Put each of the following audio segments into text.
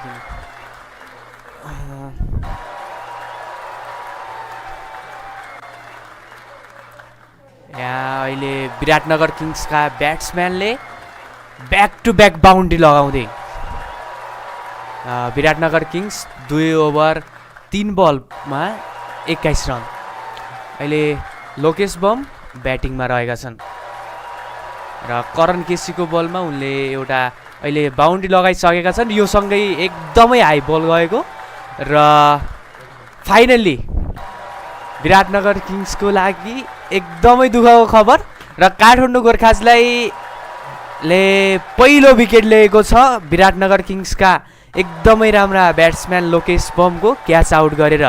एकैछिन यहाँ अहिले विराटनगर किङ्सका ब्याट्सम्यानले ब्याक टु ब्याक बाउन्ड्री लगाउँदै विराटनगर किङ्स 2 ओभर 3 बलमा 21 रन। अहिले लोकेश बम ब्याटिङमा रहेका छन् र करण केसीको बलमा उनले एउटा अहिले बाउन्ड्री लगाइसकेका छन्। यो सँगै एकदमै हाई बल गएको र फाइनल्ली विराटनगर किङ्सको लागि एकदमै दुःखको खबर र काठमाडौँ गोर्खाजलाई पहिलो विकेट लिएको छ विराटनगर किङ्सका एकदमै राम्रा ब्याट्सम्यान लोकेश बमको क्याच आउट गरेर।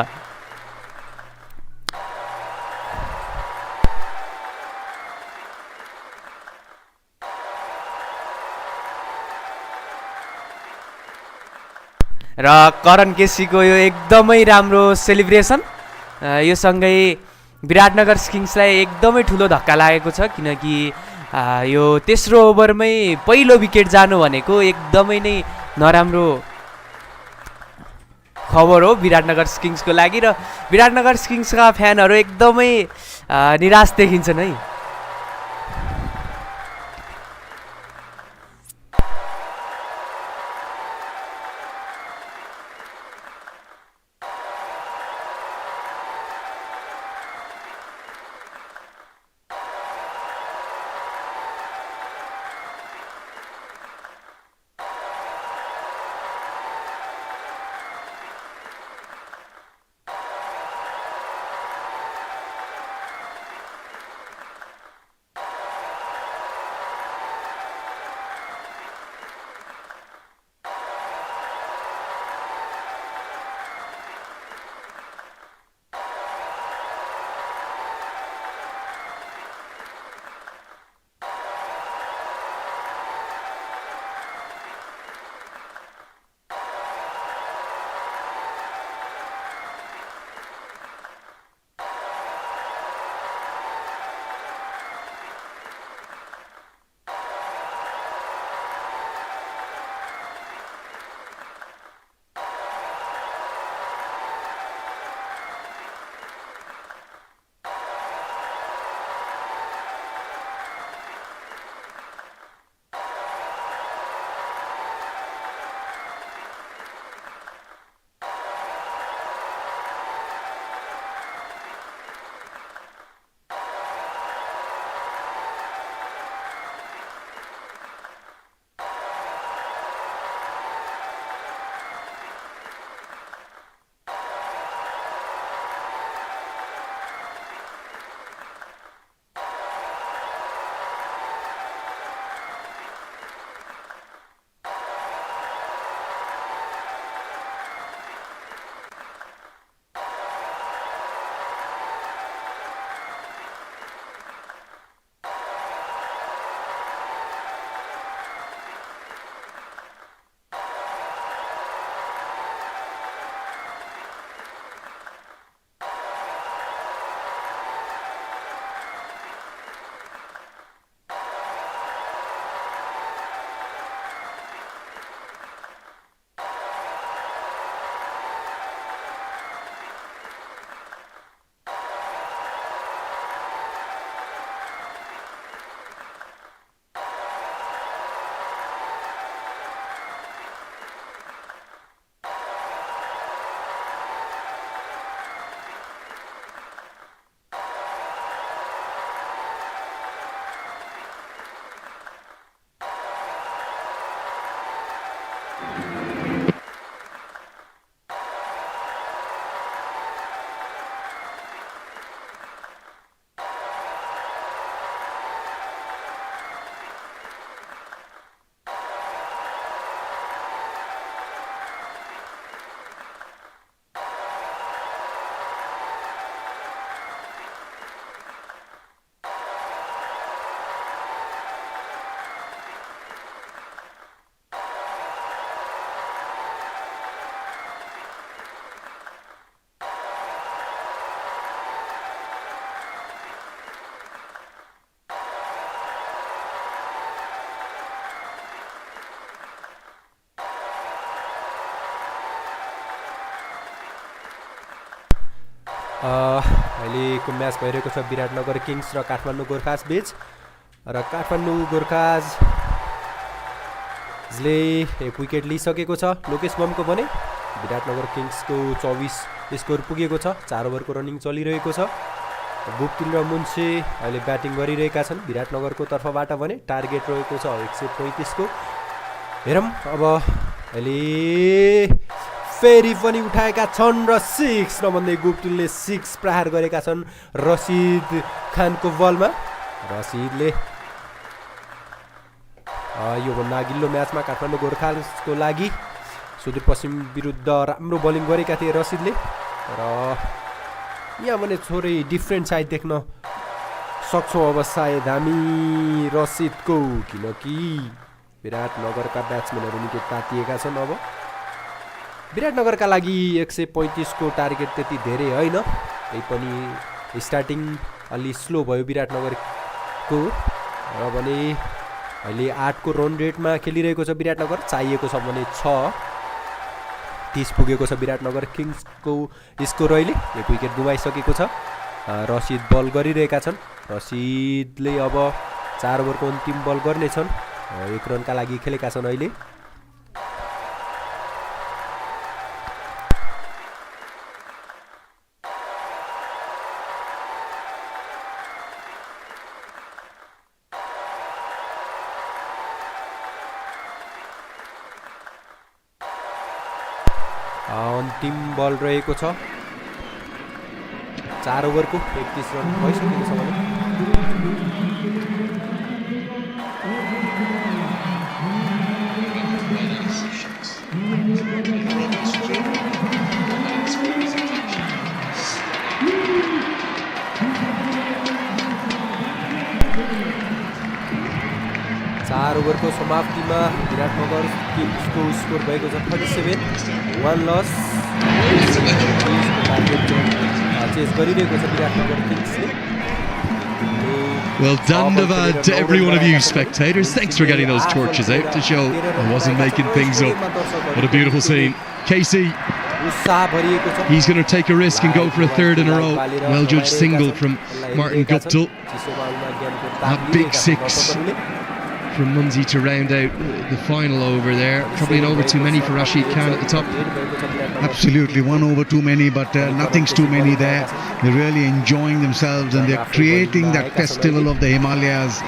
र करण केसीको यो एकदमै राम्रो सेलिब्रेसन, यो सँगै विराटनगर किङ्सलाई एकदमै ठुलो धक्का लागेको छ किनकि यो तेस्रो ओभरमै पहिलो विकेट जानु भनेको एकदमै नै नराम्रो खबर हो विराटनगर किङ्सको लागि र विराटनगर किङ्सका फ्यानहरू एकदमै निराश देखिन्छन् है। अहिलेको म्याच भइरहेको छ विराटनगर किङ्स र काठमाडौँ गोर्खास बीच र काठमाडौँ गोर्खासले एक विकेट लिइसकेको छ लोकेश बमको भने विराटनगर किङ्सको 24 स्कोर पुगेको छ 4 ओभरको रनिङ चलिरहेको छ गुप्तिल र मुन्से अहिले ब्याटिङ गरिरहेका छन् विराटनगरको तर्फबाट भने टार्गेट रहेको छ 135 को हेरौँ अब अहिले फेरि पनि उठाएका छन् र 6 नभन्दै गुप्तिलले 6 प्रहार गरेका छन् रसिद खानको बलमा रसिदले योभन्दा अघिल्लो म्याचमा काठमाडौँ गोर्खासको लागि सुदूरपश्चिम विरुद्ध राम्रो बलिङ गरेका थिए रसिदले र यहाँ भने थोरै डिफ्रेन्ट साइड देख्न सक्छौँ अब सायद हामी रसिदको किनकि विराटनगरका ब्याट्सम्यानहरू निकै तातिएका छन् अब विराटनगरका लागि 135 को टार्गेट त्यति धेरै होइन त्यही पनि स्टार्टिङ अलि स्लो भयो विराटनगरको र भने अहिले 8 को रन रेटमा खेलिरहेको छ विराटनगर चाहिएको छ भने 30 पुगेको छ विराटनगर किङ्सको स्कोर अहिले एक विकेट गुमाइसकेको छ रसिद बल गरिरहेका छन् रसिदले अब 4 ओभरको अन्तिम बल गर्नेछन् 1 रनका लागि खेलेका छन् अहिले अन्तिम बल रहेको छ 4 ओभरको 31 रन भइसकेको छ भने ओभरको समाप्तिमा विराटनगर किङ्सको स्कोर भएको छ 37 1 लस चेस गरिरहेको छ Biratnagar किङ्सले Well, Dandavad to every one of you spectators. Thanks for getting those torches out to show I wasn't making things up. What a beautiful scene. Casey, he's going to take a risk and go for a third in a row. Well judged single from Martin Guptill. That big 6 from Munsey to round out the final over there. Probably an over too many for Rashid Khan at the top. Absolutely, one over too many, but nothing's too many there. They're really enjoying themselves and they're creating that festival of the Himalayas.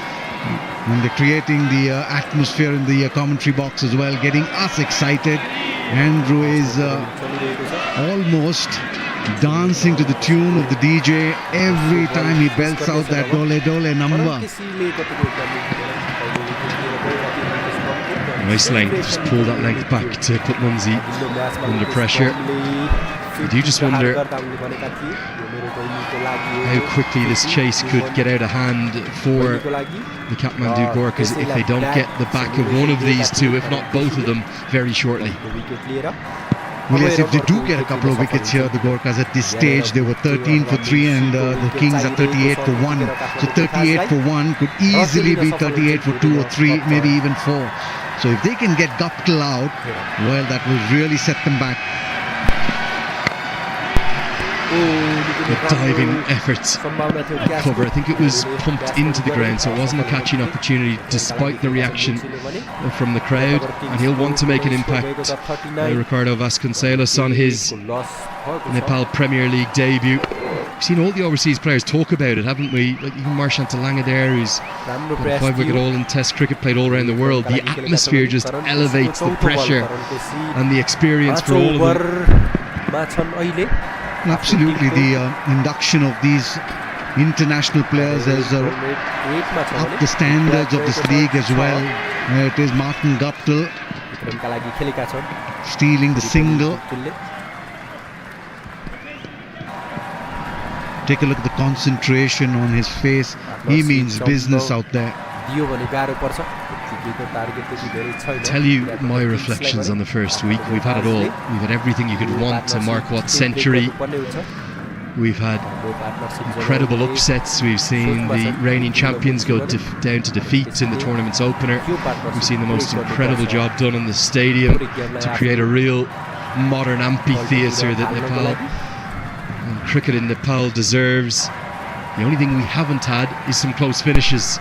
And they're creating the atmosphere in the commentary box as well, getting us excited. Andrew is almost dancing to the tune of the DJ every time he belts out that Dole Dole number. Nice length, just pull that length back to put Munsey under pressure. I do just wonder how quickly this chase could get out of hand for the Kathmandu Gurkhas if they don't get the back of one of these two, if not both of them, very shortly. Well, yes, if they do get a couple of wickets here, the Gurkhas at this stage, they were 13 for 3 and the Kings are 38 for 1. So 38 for 1 could easily be 38 for 2 or 3, maybe even 4. So if they can get Guptill out, well, that will really set them back. The diving efforts cover. I think it was pumped into the ground, so it wasn't a catching opportunity despite the reaction from the crowd, and he'll want to make an impact. Ricardo Vasconcelos on his Nepal Premier League debut. We've seen all the overseas players talk about it, haven't we? Like even Marchant Talanga there, who's got a 5-wicket all in Test cricket, played all around the world. The atmosphere just elevates the pressure and the experience for all of them. Absolutely, the induction of these international players has up the standards of this league as well. It is Martin Guptill stealing the single. Take a look at the concentration on his face. He means business out there. Tell you my reflections on the first week. We've had it all. We've had everything you could want to mark what century. We've had incredible upsets. We've seen the reigning champions go down to defeat in the tournament's opener. We've seen the most incredible job done in the stadium to create a real modern amphitheatre that Nepal cricket in Nepal deserves. The only thing we haven't had is some close finishes.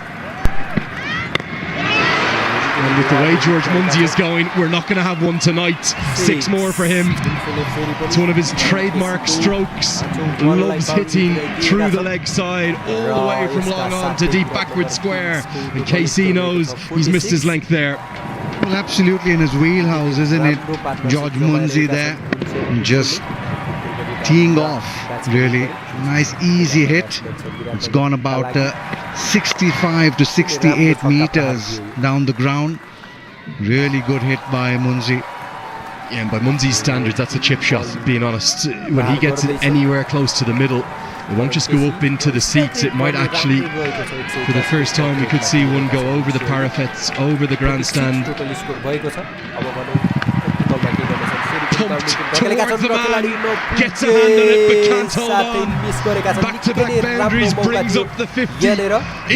And with the way George Munsey is going, we're not going to have one tonight. 6 more for him. It's one of his trademark strokes. Loves hitting through the leg side, all the way from long on to deep backward square. And KC knows he's missed his length there. Well, absolutely in his wheelhouse, isn't it? George Munsey there, just teeing off, really. Nice easy hit. It's gone about 65 to 68 meters down the ground. Really good hit by Munsey. Yeah, and by Munsey's standards, that's a chip shot, being honest. When he gets it anywhere close to the middle, it won't just go up into the seats, it might actually, for the first time, we could see one go over the parapets, over the grandstand. Pumped towards the man, gets a hand on it but can't hold on. Back-to-back boundaries brings up the 50.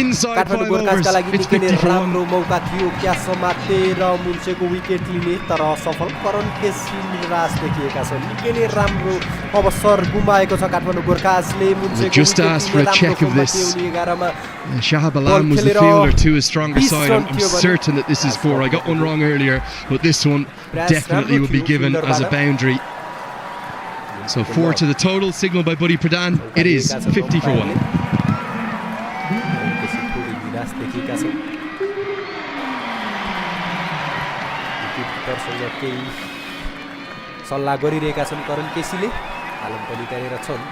Inside 5 overs, it's 50 for 1. मौका थियो क्या समातेर मुन्सेको wicket लिने तर असफल करण केसी निराश देखिएका छन् निकै नै राम्रो अवसर गुमाएको छ Kathmandu गोर्खासले मुन्सेको just asked for a check of this. Shahab Alam was the fielder to his stronger side. I'm certain that this is 4. I got one wrong earlier, but this one definitely will be given as a boundary. So 4 to the total, signalled by Buddy Pradhan. It is 50 for 1. सल्लाह गरिरहेका छन् करण केसीले आलम पनि त्यहाँनिर छन्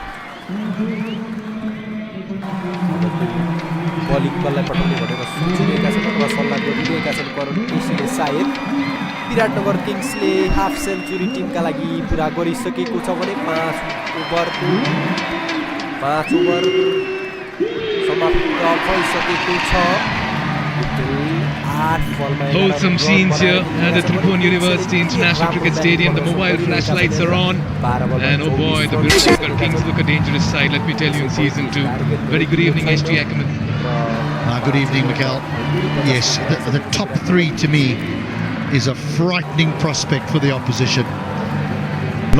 bowling कसलाई पठाउने भनेर सोचिरहेका छन् अथवा सल्लाह गरिरहेका छन् करण केसीले सायद विराटनगर किङ्सले हाफ सेन्चुरी टिमका लागि पुरा गरिसकेको छ भने 5 ओभर समाप्त भइसकेको छ Wholesome scenes here at the Tripura University International Cricket Stadium. The mobile flashlights are on, and oh boy, the Biratnagar Kings look a dangerous side, let me tell you, in season 2. Very good evening, HT Ackerman. Good evening, Mikhail. Yes, the top 3 to me is a frightening prospect for the opposition.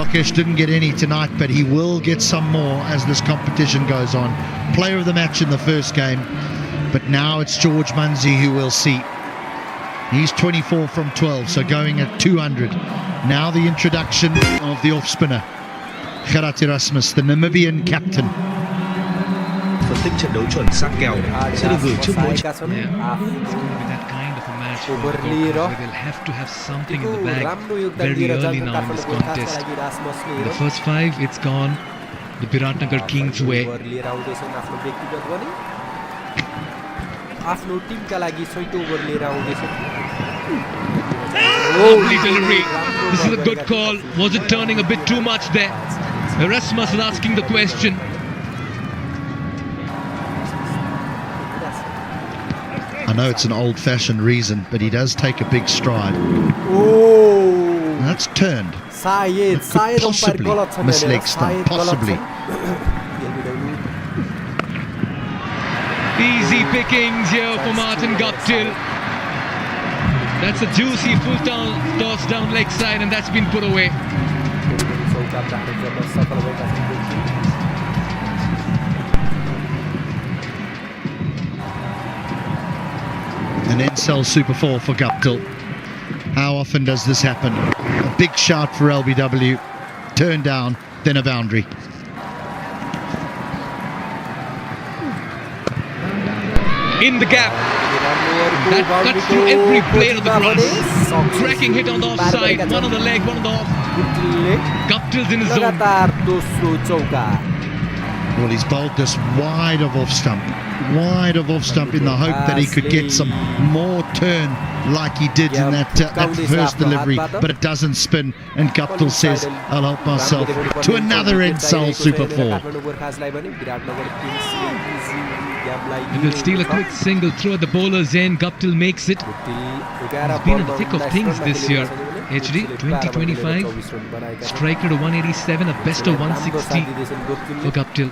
Lokesh didn't get any tonight, but he will get some more as this competition goes on. Player of the match in the first game, but now it's George Munsey who we'll see. He's 24 from 12, so going at 200. Now the introduction of the off-spinner, Gerard Erasmus, the Namibian captain. Phân tích trận đấu chuẩn sát kèo sẽ được gửi trước mỗi trận. They'll have to have something in the bag very early now in this contest. In the first 5, it's gone the Biratnagar Kings' way. आफ्नो टिमका लागि 6 over लिएर आउँदैछ Lovely delivery. This is a good call. Was it turning a bit too much there? Erasmus is asking the question. I know it's an old-fashioned reason, but he does take a big stride. That's turned. Could possibly miss leg stump, possibly. Easy pickings here for Martin Guptill. That's a juicy full toss down leg side, and that's been put away. An NCL Super 4 for Guptill. How often does this happen? A big shout for LBW. Turn down, then a boundary. In the gap. That cuts through every blade of the grass. Cracking hit on the offside. One on the leg, one on the off. Guptill's in his zone. Well, he's bowled this wide of off stump. Wide of off stump in the hope that he could get some more turn like he did in that first delivery, but it doesn't spin, and Guptill says, I'll help myself to another NCL Super 4. He will steal a quick single throw at the bowler's end. Guptill makes it. He's been in the thick of things this year. HD 2025, striker to 187, a best of 160 for Guptill.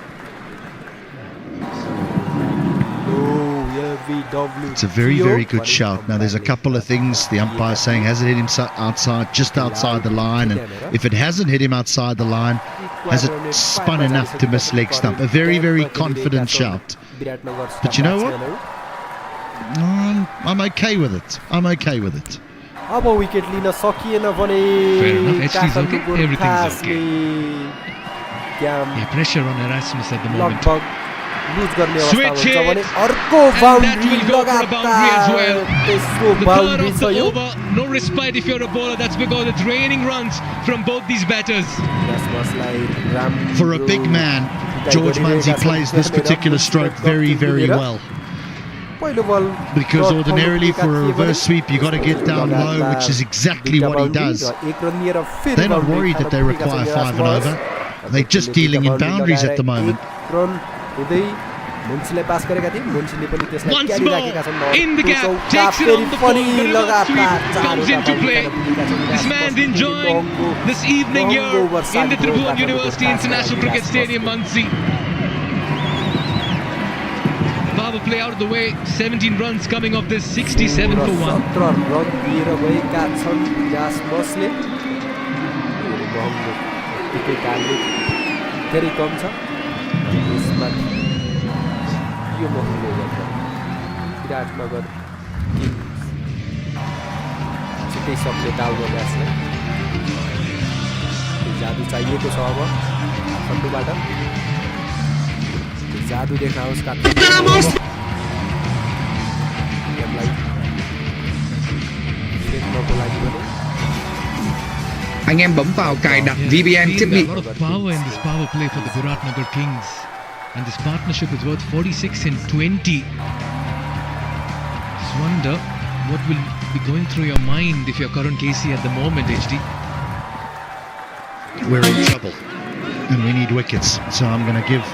It's a very, very good shout. Now, there's a couple of things the umpire's saying. Has it hit him outside, just outside the line? And if it hasn't hit him outside the line, has it spun enough to miss leg stump? A very, very confident shout. But you know what? I'm okay with it. I'm okay with it. अब wicket लिन सकिएन भने Fair enough. HD's okay. Everything's okay. Yeah, pressure on Erasmus at the moment. लगभग loose गर्ने अवस्था Switch हुन्छ भने hit. अर्को And that boundary will go for a boundary as well. तेस्रो The third बाउन्ड्री of छ the यो over. No respite if you're a bowler. That's because it's raining runs from both these batters. For a big man, George Munsey plays this particular stroke very, very well. Because ordinarily for a reverse sweep you got to get down low, which is exactly what he does. They're not worried that they require 5 and over. They're just dealing in boundaries at the moment. Once more, in the gap, takes it on the ball, the reverse sweep comes into play. This man's enjoying this evening here in the Tribhuvan University International Cricket Stadium, Munsey. Power play out of the way, 17 runs coming off this, 67 for 1. यो महँगो गर्छ विराटनगर छिट्टै सबले down म्याचलाई जादु चाहिएको छ अब खण्डुबाट जादु देखाओस् काठमाडौँलाई खेल्नको लागि पनि Anh em bấm vào cài đặt VPN thiết bị. A lot of power in this power play for the Biratnagar Kings. And this partnership is worth 46 and 20. Just wonder what will be going through your mind if you're current KC at the moment, HD. We're in trouble and we need wickets, so I'm going to give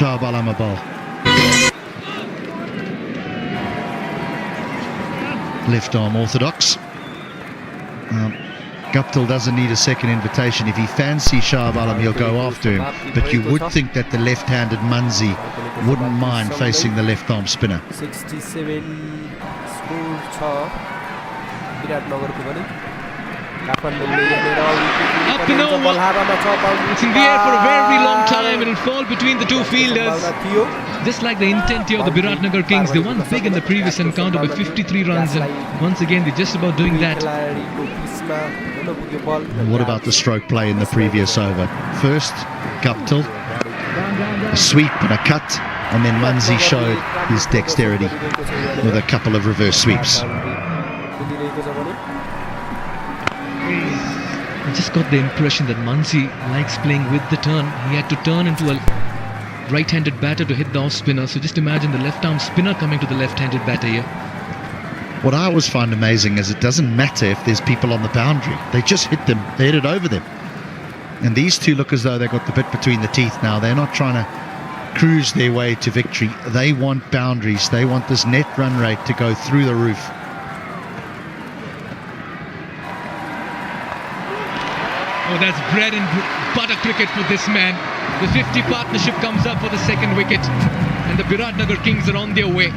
Shah Alam a ball. Left arm orthodox. Guptill doesn't need a second invitation. If he fancies Shah Alam, he'll go after him. But you would think that the left-handed Munsey wouldn't mind facing the left-arm spinner. 67 score छ विराटनगरको पनि काठमाडौँले यहाँनिर Up and over. It's in the air for a very long time. It'll fall between the two fielders. Just like the intent here of the Biratnagar Kings, they won big in the previous encounter by 53 runs, and once again they're just about doing that. And what about the stroke play in the previous over? First, Guptill, a sweep and a cut, and then Munsey showed his dexterity with a couple of reverse sweeps. I just got the impression that Munsey likes playing with the turn. He had to turn into a right-handed batter to hit the off-spinner, so just imagine the left-arm spinner coming to the left-handed batter here. What I always find amazing is it doesn't matter if there's people on the boundary. They just hit them, they hit it over them. And these two look as though they've got the bit between the teeth now. They're not trying to cruise their way to victory. They want boundaries. They want this net run rate to go through the roof. Oh, that's bread and butter cricket for this man. The 50 partnership comes up for the second wicket, and the Biratnagar Kings are on their way.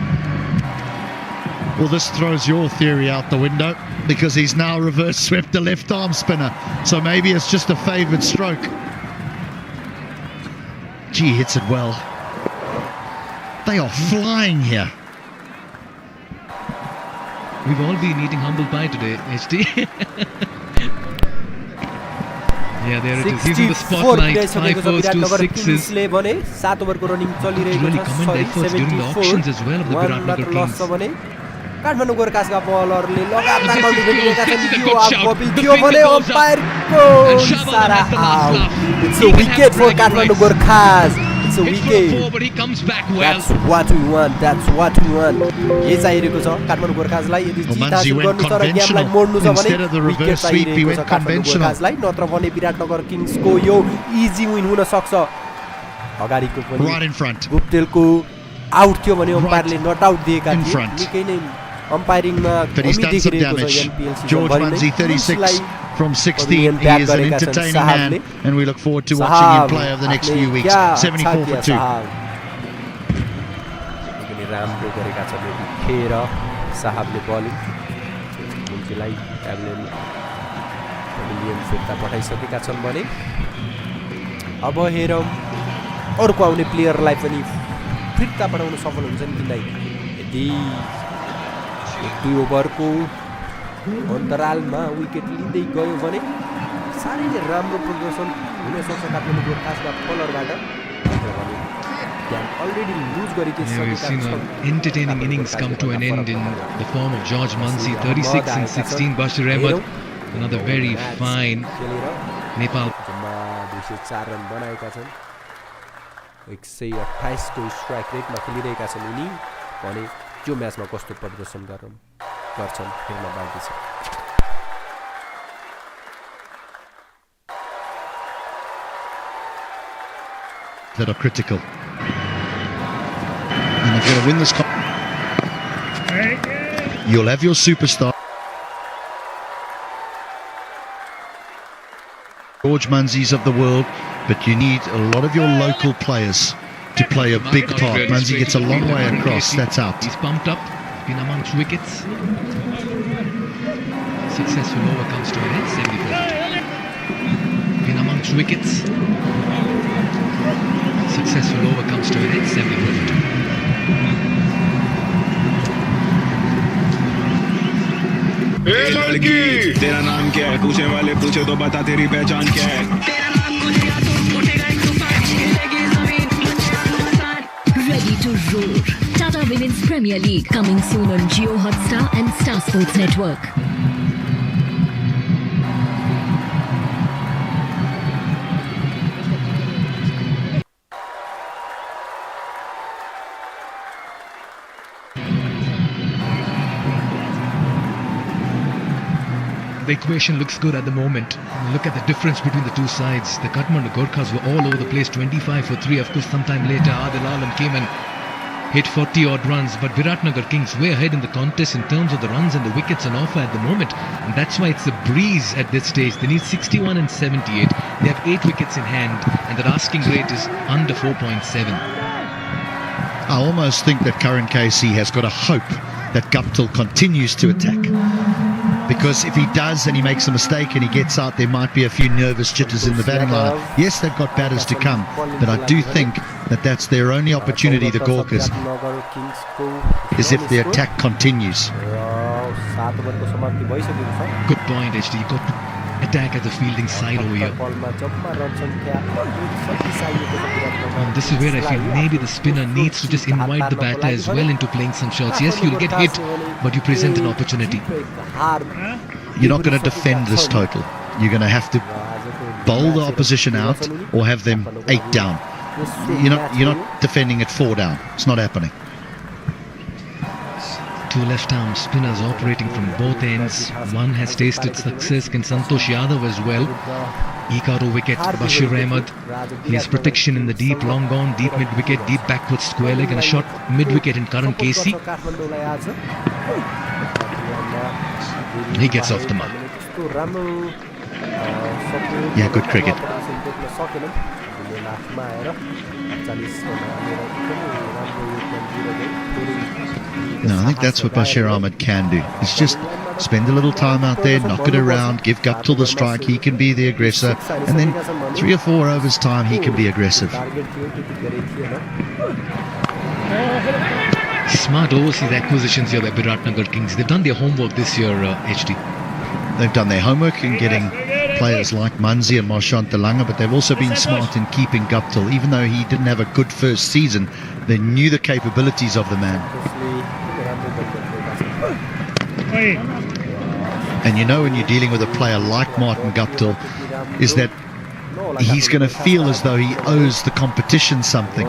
Well, this throws your theory out the window because he's now reverse swept the left arm spinner. So maybe it's just a favoured stroke. Gee, hits it well. They are flying here. We've all been eating humble pie today, HD. Yeah, there it is. He's in the spotlight. 5 fours, 2 sixes. Really commend the efforts during the auctions as well of the Biratnagar Kings. Kathmandu गोर्खासका बलरले लगातार This boundary is भेटेका छन् a यो good अब shout. Kapil The थियो finger भने goes up. अम्पायरको And Shah इशारा has the last out laugh. It's He a can wicket have for bragging Kathmandu rights. Gorkhas it's a Hit for a wicket 4, but he comes back well. That's what we want. That's what we want. यही चाहिरहेको छ काठमाडौँ गोर्खासलाई यदि जित Munsey हासिल went गर्नु छ र गेमलाई conventional. मोड्नु छ भने Instead of the wicket reverse sweep, he चाहिरहेको went छ काठमाडौँ conventional. गोर्खासलाई नत्र भने विराटनगर किङ्सको यो इजी विन हुन सक्छ अगाडिको पनि Right in front. गुप्तेलको आउट थियो भने अम्पायरले नट आउट दिएका in थिए front. निकै नै अम्पायरिङमा But he's done some damage. George Munsey, 36 from 16. He is an entertaining man, and we look forward to watching him play over the next few weeks. 74 for 2. राम्रो गरेका छन् खेर साहबले bowling मुन्सीलाई प्याभिलियन फिर्ता पठाइसकेका छन् भने अब हेरौँ अर्को आउने प्लेयरलाई पनि फिर्ता पठाउन सफल हुन्छन् कि नै। यदि 2 ओभरको अन्तरालमा विकेट लिँदै गयो भने साह्रै नै राम्रो प्रदर्शन हुन सक्छ Kathmandu गोर्खासका बलरबाट। Already lose we've seen an entertaining innings come to an end in the form of George Munsey, 36 and 16. Bashir Ahmed, another very fine Nepal. 204 run बनाएका छन्, 128 को स्ट्राइक रेटमा खेलिरहेका छन् उनी भने त्यो म्याचमा कस्तो प्रदर्शन गर्छन् हेर्न बाँकी छ। That are critical. And if you're going to win this, you'll have your superstar George Munseys of the world, but you need a lot of your local players to play a big part. Munsey gets a long way across, that's out. He's pumped up, been amongst wickets. Successful over comes to an end, 74. Been amongst wickets. Successful over comes to an end, 74. लड़की तेरा नाम क्या है? पूछने वाले पूछे तो बता तेरी पहचान क्या है? तेरा नाम खुलेगा तो उठेगा एक तूफान, हिलेगी जमीन, Ready to roar. Tata Women's Premier League coming soon on Jio Hotstar and Star Sports Network. The equation looks good at the moment. Look at the difference between the two sides. The Kathmandu Gurkhas were all over the place, 25 for 3. Of course, sometime later, Adil Alam came and hit 40 odd runs. But Biratnagar Kings way ahead in the contest in terms of the runs and the wickets on offer at the moment. And that's why it's a breeze at this stage. They need 61 and 78. They have 8 wickets in hand, and their asking rate is under 4.7. I almost think that current KC has got a hope that Guptill continues to attack. Because if he does and he makes a mistake and he gets out, there might be a few nervous jitters in the batting line. Yes, they've got batters to come, but I do think that that's their only opportunity, the Gurkhas, is if the attack continues. Good point, HD. You got to attack at the fielding side over here. And this is where I feel maybe the spinner needs to just invite the batter as well into playing some shots. Yes, you'll get hit, but you present an opportunity. You're not going to defend this total. You're going to have to bowl the opposition out or have them 8 down. You're not defending at 4 down. It's not happening. 2 left-arm spinners operating from both ends. One has tasted success, can Santosh Yadav as well. Ikaru wicket, Bashir Ahmed. His protection in the deep, long gone, deep mid-wicket, deep backward square leg, and a shot mid-wicket in current KC. He gets off the mark. Yeah, good cricket. No, I think that's what Bashir Ahmed can do. It's just spend a little time out there, knock it around, give Guptill the strike, he can be the aggressor, and then 3 or 4 overs time he can be aggressive. Smart overseas acquisitions here by Biratnagar Kings. They've done their homework this year, HD. They've done their homework in getting players like Munsey and Marchant Talanga, but they've also been smart in keeping Guptill. Even though he didn't have a good first season, they knew the capabilities of the man. And you know when you're dealing with a player like Martin Guptill, is that he's going to feel as though he owes the competition something.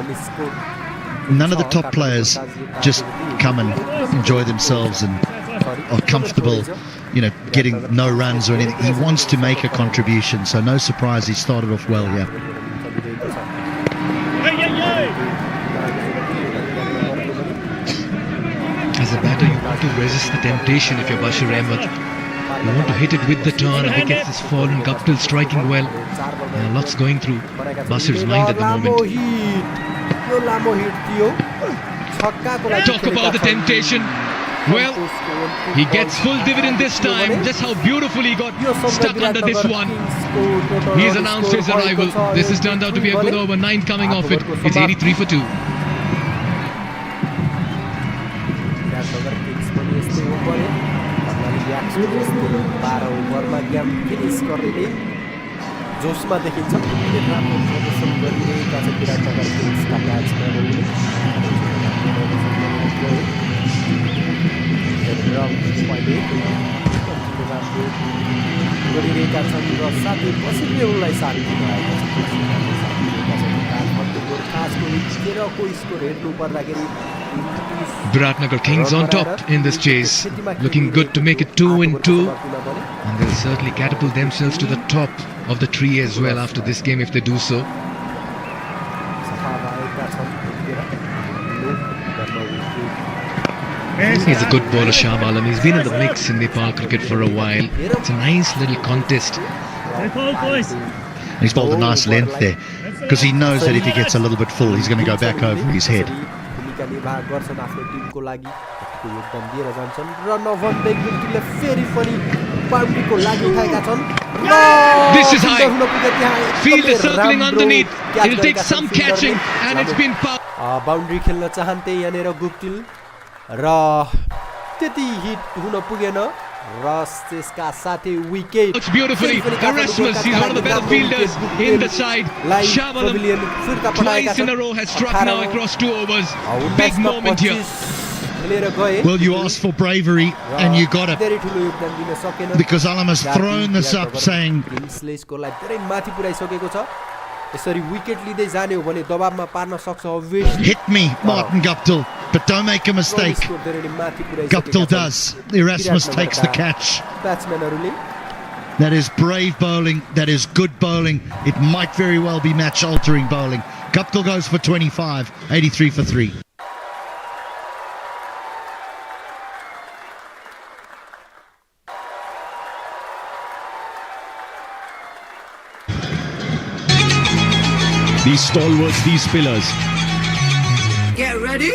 None of the top players just come and enjoy themselves and are comfortable, getting no runs or anything. He wants to make a contribution, so no surprise he started off well here. As a batter, you want to resist the temptation if you're Bashir Ahmed. You want to hit it with the turn. A wicket has fallen. Guptill striking well. Lots going through Bashir's mind at the moment. छक्काको लागि Talk about the temptation. Well, he gets full dividend this time. Just how beautifully he got stuck under this one. He's announced his arrival. This has turned out to be a good over. 9 coming off it. It's 83 for 2. Biratnagar Kings पनि यस्तै हो परे कर्णाली ब्याट्सको यस्तै 12 ओभरमा game finish गर्ने जोसमा देखिन्छ अहिले राम्रो प्रदर्शन गरिरहेका छन् विराटनगर किङ्सका ब्याट्सम्यानहरूले गरिरहेका छन् र साथै पछिल्लो उनलाई साथ दिनुभएको छ काठमाडौँ गोर्खासको तेह्रको स्कोर हेर्नु पर्दाखेरि Biratnagar Kings on top in this chase, looking good to make it 2-2, and they'll certainly catapult themselves to the top of the tree as well after this game if they do so. He's a good bowler, Sham Alam. He's been in the mix in Nepal cricket for a while. It's a nice little contest. He's bowled a nice length there because he knows that if he gets a little bit full, he's going to go back over his head. निर्वाह गर्छन् आफ्नो टिमको लागि योगदान दिएर जान्छन् र नभन्दै गुल्टीले फेरि पनि बाउन्ड्रीको लागि उठाएका छन् This is high. Field is circling underneath. It'll take some catching and it's been boundary खेल्न चाहन्थे यहाँनिर गुप्टिल र त्यति हिट हुन पुगेन र त्यसका साथै wicket It's beautifully. Erasmus, he's one of the better fielders in the side. Shavalam twice in a row has struck now across 2 overs. Big moment here. Well, you asked for bravery and you got it because Alam has thrown this up saying यसरी wicket लिँदै जाने हो भने दबावमा पार्न सक्छ obviously hit me Martin Guptill, but don't make a mistake. Guptill does. Erasmus takes the catch. That is brave bowling. That is good bowling. It might very well be match altering bowling. Guptill goes for 25, 83 for 3. These stalwarts, these pillars. Get ready!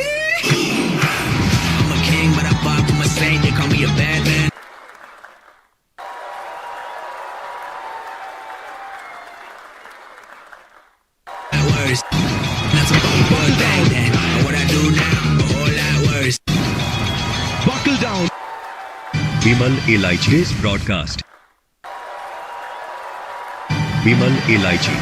I'm a king, but I bow to my saint. They call me a bad man. Worse. Not some bang then. What I do now, a whole lot worse. Buckle down. Bimal Elaichi. This broadcast. Bimal Elaichi.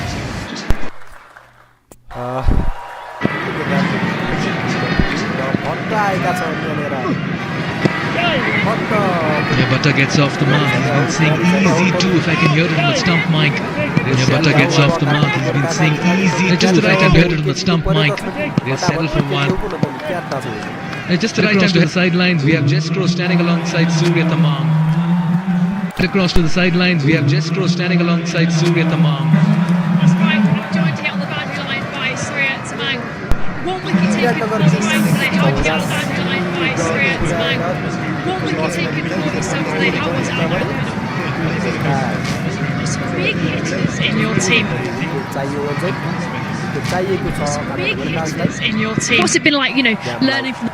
Butter gets off the mark. He's been saying easy too, if I can hear it on the stump mic. Butter gets off the mark. He's been saying easy. Just the right time to hear it on the stump mic. They'll settle for one. Just the right time to the sidelines. We have Jestro standing alongside Surya Tamang. Across to the sidelines. We have Jestro standing alongside Surya Tamang. Joined to hit on the boundary line by Surya Tamang. 1 wicket taken for the right today. How was it on the boundary line by Surya Tamang? 1 wicket taken for the South today. How was it on the boundary line? Some big hitters in your team. Some big hitters in your team. What's it been like, learning from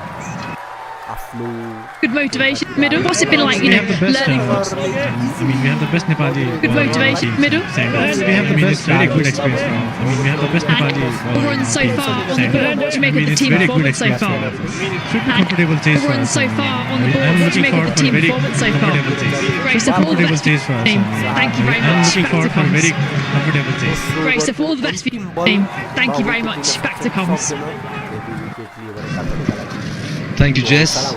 good motivation, middle? What's it been like, learning from... we have the best Nepali... Good motivation, middle? We have the best, very good experience from... we have the best Nepali... run so far on the board, what do you make of the team performance so far? Should be comfortable chase for run us. so far on the board, what do you make of the team performance so far? Great stuff, all the best for your team. Thank you very much. I'm looking forward for a very comfortable chase. Great stuff, all the best for your team. Thank you very much. Back to comms. Thank you, Jess.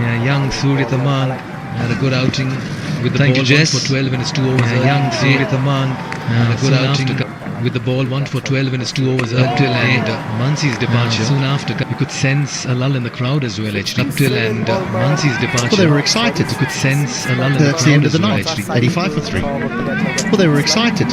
Yeah, young Surya Tamang had a good outing with the ball. Jess. 1 for 12 in his 2 overs. Yeah, young Surya Tamang had a good outing with the ball. 1 for 12 in his 2 overs until and Munsey's departure. Soon after, you could sense a lull in the crowd as well. Actually, up till and Munsey's departure. Well, they were excited. You could sense a lull in the That's the crowd end of as the well. night. Actually, 85 for 3. Well, they were excited.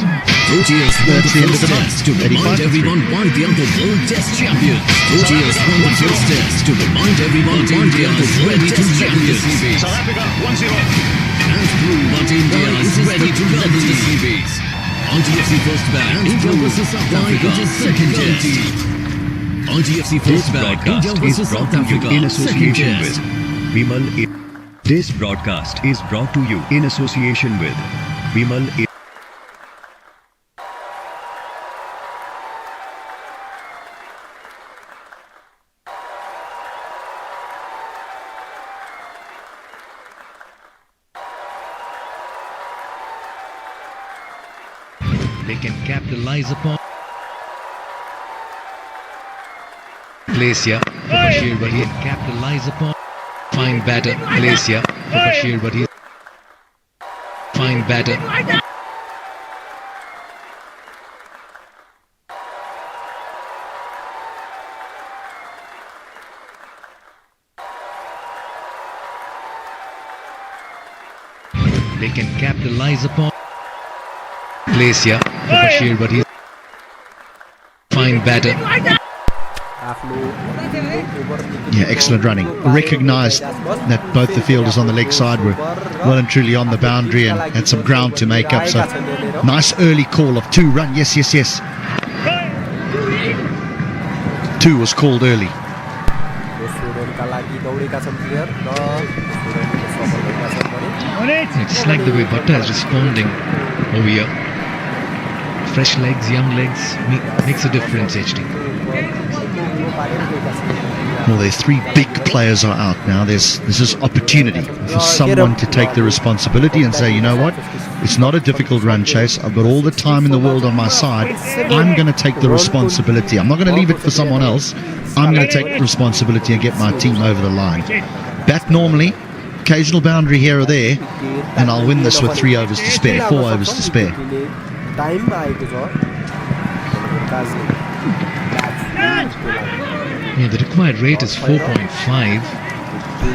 OTS That's the end of the night. to remind 85 for 3. everyone why they are the world test champions. OTS won the first test to remind everyone why they are the world test champions. South Africa 1-0. And prove that India is ready to run the series. On TFC first bat, India versus South Africa, second test. IDFC First broadcast is brought to you in association with Bimal. This broadcast is brought to you in association with Bimal. They can capitalize upon. Place here for Bashir, but he can capitalize upon. Fine batter. Place here for Bashir, but he. Fine batter. They can capitalize upon. Place here for Bashir, but he. Fine batter. Yeah, excellent running. Recognised that both the fielders on the leg side were well and truly on the boundary and had some ground to make up. So nice early call of 2 run. Yes. 2 was called early. It's like the way Bhatta is responding over here. Fresh legs, young legs makes a difference, HD. Well, there's 3 big players are out now. This is opportunity for someone to take the responsibility and say, you know what, it's not a difficult run chase. I've got all the time in the world on my side. I'm going to take the responsibility. I'm not going to leave it for someone else. I'm going to take responsibility and get my team over the line. Bat normally, occasional boundary here or there, and I'll win this with 3 overs to spare, 4 overs to spare. Yeah, the required rate is 4.5,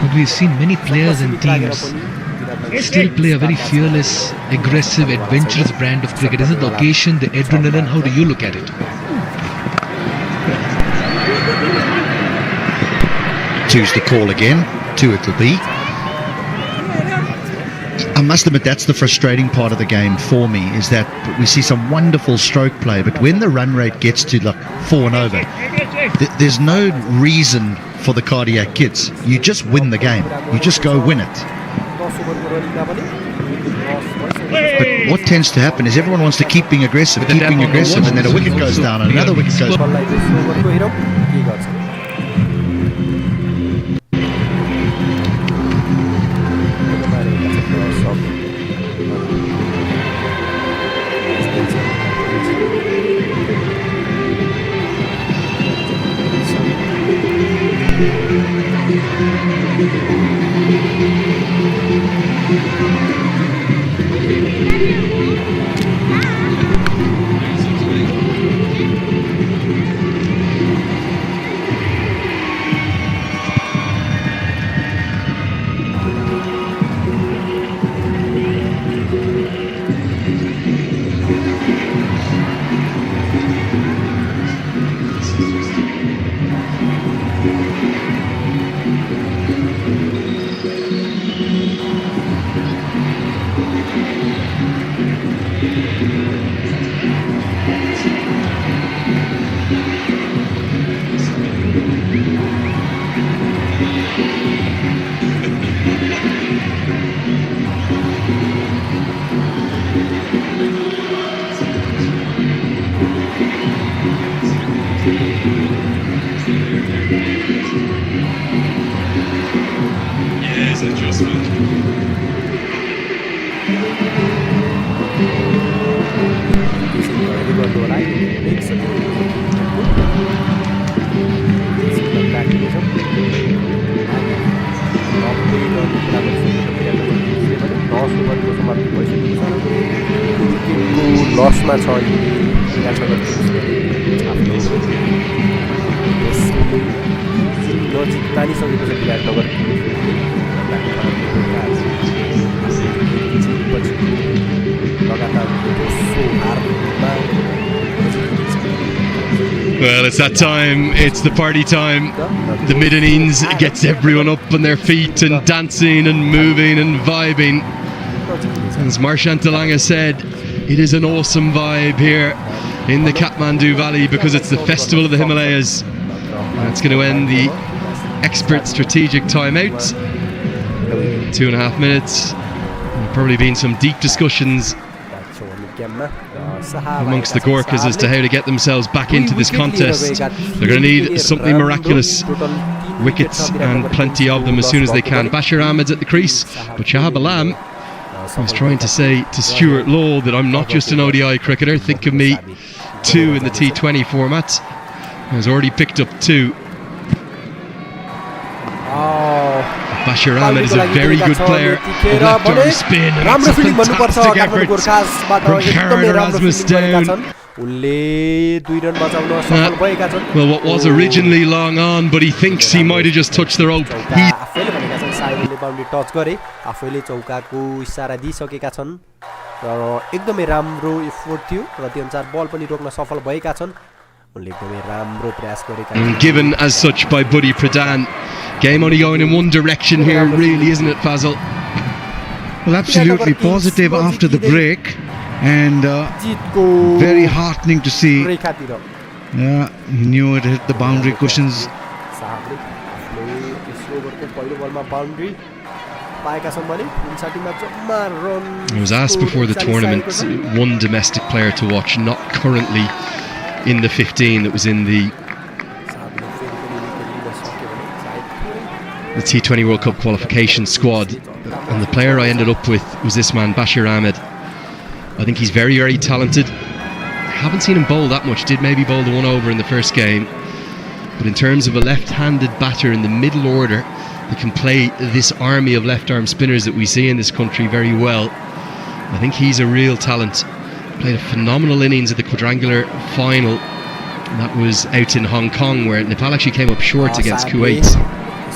but we've seen many players and teams still play a very fearless, aggressive, adventurous brand of cricket. Is it the occasion, the adrenaline? How do you look at it? Two's the call again. 2 it'll be. I must admit, that's the frustrating part of the game for me, is that we see some wonderful stroke play, but when the run rate gets to like 4 and over, there's no reason for the cardiac kids. You just win the game. You just go win it. But what tends to happen is everyone wants to keep being aggressive, and then a wicket goes down, and another wicket goes down. लसमा छ नजिक तानिसकेको छ Biratnagar Well, it's that time. It's the party time. The mid-innings gets everyone up on their feet and dancing and moving and vibing. As Marshant Talanga said, it is an awesome vibe here in the Kathmandu Valley because it's the festival of the Himalayas. That's going to end the expert strategic timeout. 2.5 minutes. There've probably been some deep discussions amongst the Gurkhas as to how to get themselves back into this contest. They're going to need something miraculous. Wickets and plenty of them as soon as they can. Bashir Ahmed's at the crease, but Shahab Alam was trying to say to Stuart Law that I'm not just an ODI cricketer, think of me too in the T20 format. Has already picked up 2. Bashir Ahmed is a very good player. Left arm spin, and it's a fantastic effort from Karen Erasmus down. Well, what was originally long on, but he thinks he might have just touched the rope. And given as such by Buddy Pradhan. Game only going in one direction here, really, isn't it, Fazal? Well, absolutely positive after the break, and very heartening to see. Yeah, he knew it hit the boundary cushions. It was asked before the tournament, one domestic player to watch, not currently in the 15 that was in the T20 World Cup qualification squad, and the player I ended up with was this man, Bashir Ahmed. I think he's very, very talented. Haven't seen him bowl that much, did maybe bowl the 1 over in the first game, but in terms of a left-handed batter in the middle order that can play this army of left-arm spinners that we see in this country very well, I think he's a real talent. Played a phenomenal innings at the quadrangular final, and that was out in Hong Kong, where Nepal actually came up short against Kuwait.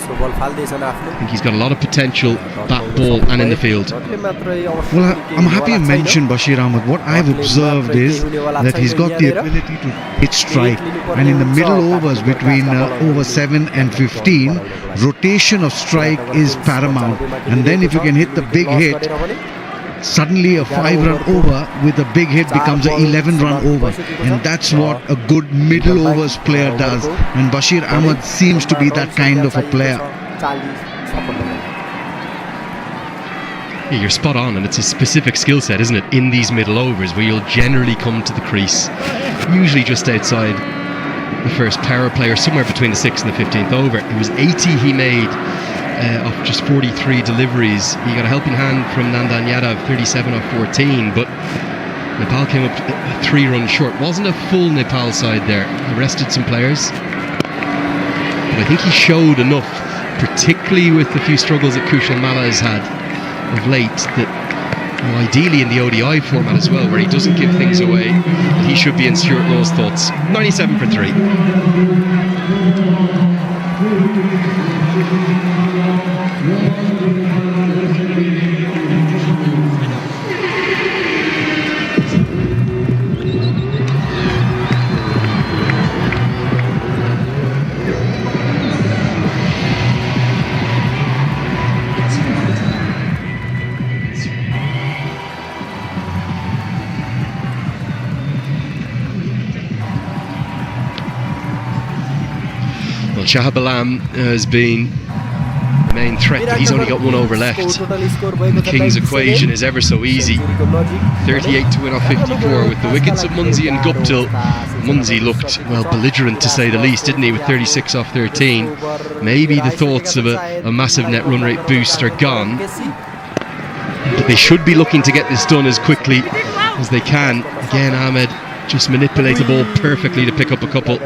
I think he's got a lot of potential, bat, ball and in the field. Well, I'm happy you mentioned Bashir Ahmed. What I've observed is that he's got the ability to hit strike, and in the middle overs between over 7 and 15, rotation of strike is paramount, and then if you can hit the big hit, suddenly a 5-run over with a big hit becomes a 11-run over, and that's what a good middle overs player does, and Bashir Ahmed seems to be that kind of a player. Yeah, you're spot on, and it's a specific skill set, isn't it, in these middle overs where you'll generally come to the crease usually just outside the first power play or somewhere between the 6th and the 15th over. It was 80 he made off just 43 deliveries. He got a helping hand from Nandan Yadav, 37 off 14, but Nepal came up 3 runs short. Wasn't a full Nepal side there. He rested some players, but I think he showed enough, particularly with the few struggles that Kushal Malla has had of late, that ideally in the ODI format as well, where he doesn't give things away, that he should be in Stuart Law's thoughts. 97 for 3. Well, Shahab Alam has been the main threat, but he's only got 1 over left. The King's equation is ever so easy. 38 to win off 54 with the wickets of Munsey and Guptill. Munsey looked, well, belligerent to say the least, didn't he, with 36 off 13. Maybe the thoughts of a massive net run rate boost are gone, but they should be looking to get this done as quickly as they can. Again, Ahmed just manipulate the ball perfectly to pick up a couple.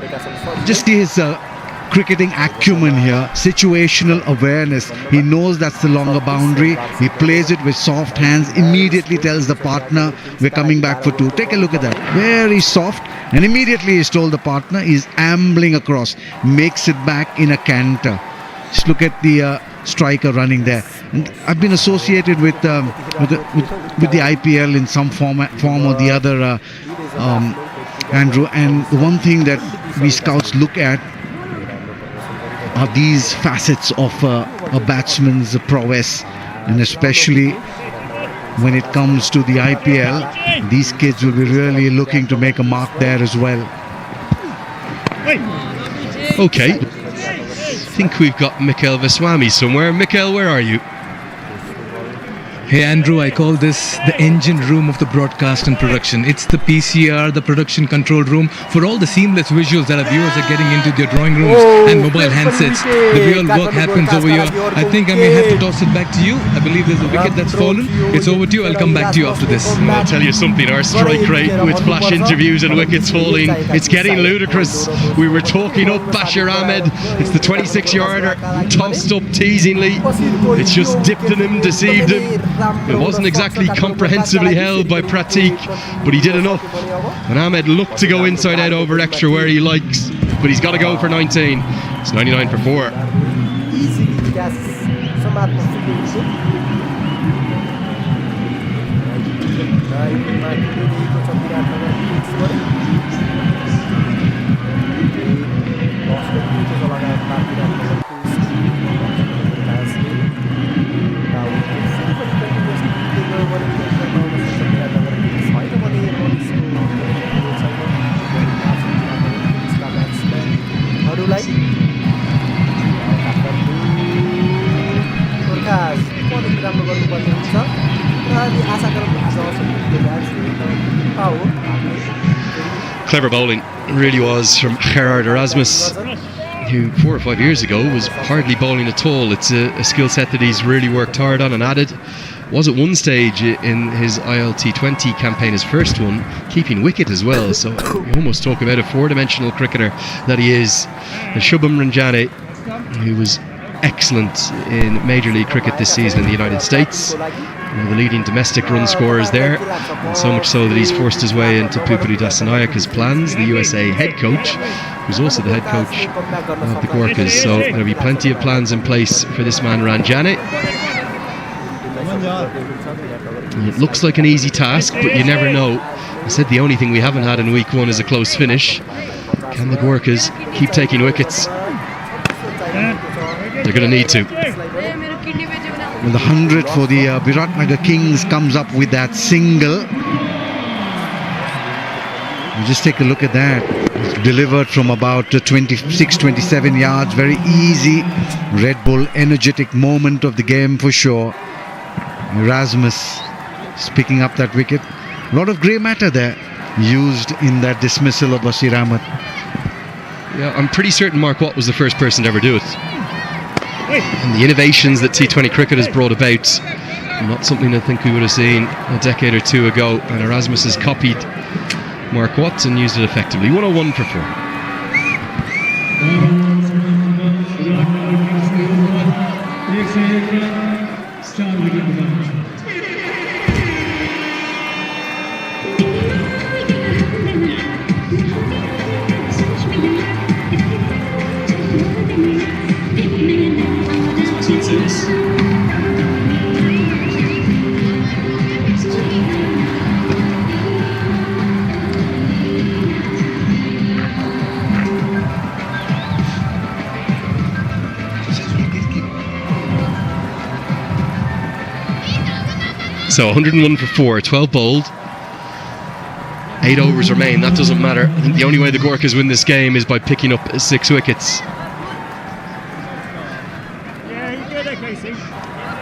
Just his cricketing acumen here, situational awareness. He knows that's the longer boundary. He plays it with soft hands, immediately tells the partner, we're coming back for 2. Take a look at that. Very soft, and immediately he's told the partner, he's ambling across, makes it back in a canter. Just look at the striker running there. And I've been associated with the IPL in some form or the other, Andrew, and the one thing that we scouts look at are these facets of a batsman's prowess, and especially when it comes to the IPL, these kids will be really looking to make a mark there as well. Okay, I think we've got Mikhail Vaswamy somewhere. Mikhail, where are you? Hey Andrew, I call this the engine room of the broadcast and production. It's the PCR, the production control room, for all the seamless visuals that our viewers are getting into their drawing rooms and mobile handsets. The real work happens over here. I think I may have to toss it back to you. I believe there's a wicket that's fallen. It's over to you. I'll come back to you after this. I'll tell you something, our strike rate with flash interviews and wickets falling, it's getting ludicrous. We were talking up Bashir Ahmed. It's the 26-yarder, tossed up teasingly. It's just dipped in him, deceived him. It wasn't exactly comprehensively held by Pratik, but he did enough. And Ahmed looked to go inside out over extra where he likes, but he's got to go for 19. It's 99 for 4. Clever bowling, really was, from Gerard Erasmus, who 4 or 5 years ago was hardly bowling at all. It's a skill set that he's really worked hard on and added. Was at one stage in his ILT20 campaign, his first one, keeping wicket as well. So you almost talk about a four-dimensional cricketer that he is. And Shubham Ranjane, who was excellent in Major League Cricket this season in the United States, one of the leading domestic run scorers there, and so much so that he's forced his way into Pupulu Dasanayaka's plans, the USA head coach, who's also the head coach of the Gurkhas. So there'll be plenty of plans in place for this man Ranjane. It looks like an easy task, but you never know. I said the only thing we haven't had in week 1 is a close finish. Can the Gurkhas keep taking wickets? They're going to need to. Well, the 100 for the Biratnagar Kings comes up with that single. You just take a look at that. It's delivered from about 26-27 yards. Very easy Red Bull energetic moment of the game for sure. Erasmus is picking up that wicket. A lot of grey matter there used in that dismissal of Bashir Ahmed. Yeah, I'm pretty certain Mark Watt was the first person to ever do it. And the innovations that T20 cricket has brought about, not something I think we would have seen a decade or two ago. And Erasmus has copied Mark Watt and used it effectively. 101 for 4. So 101 for 4, 12 bowled, 8 overs remain. That doesn't matter. I think the only way the Gurkhas win this game is by picking up 6 wickets.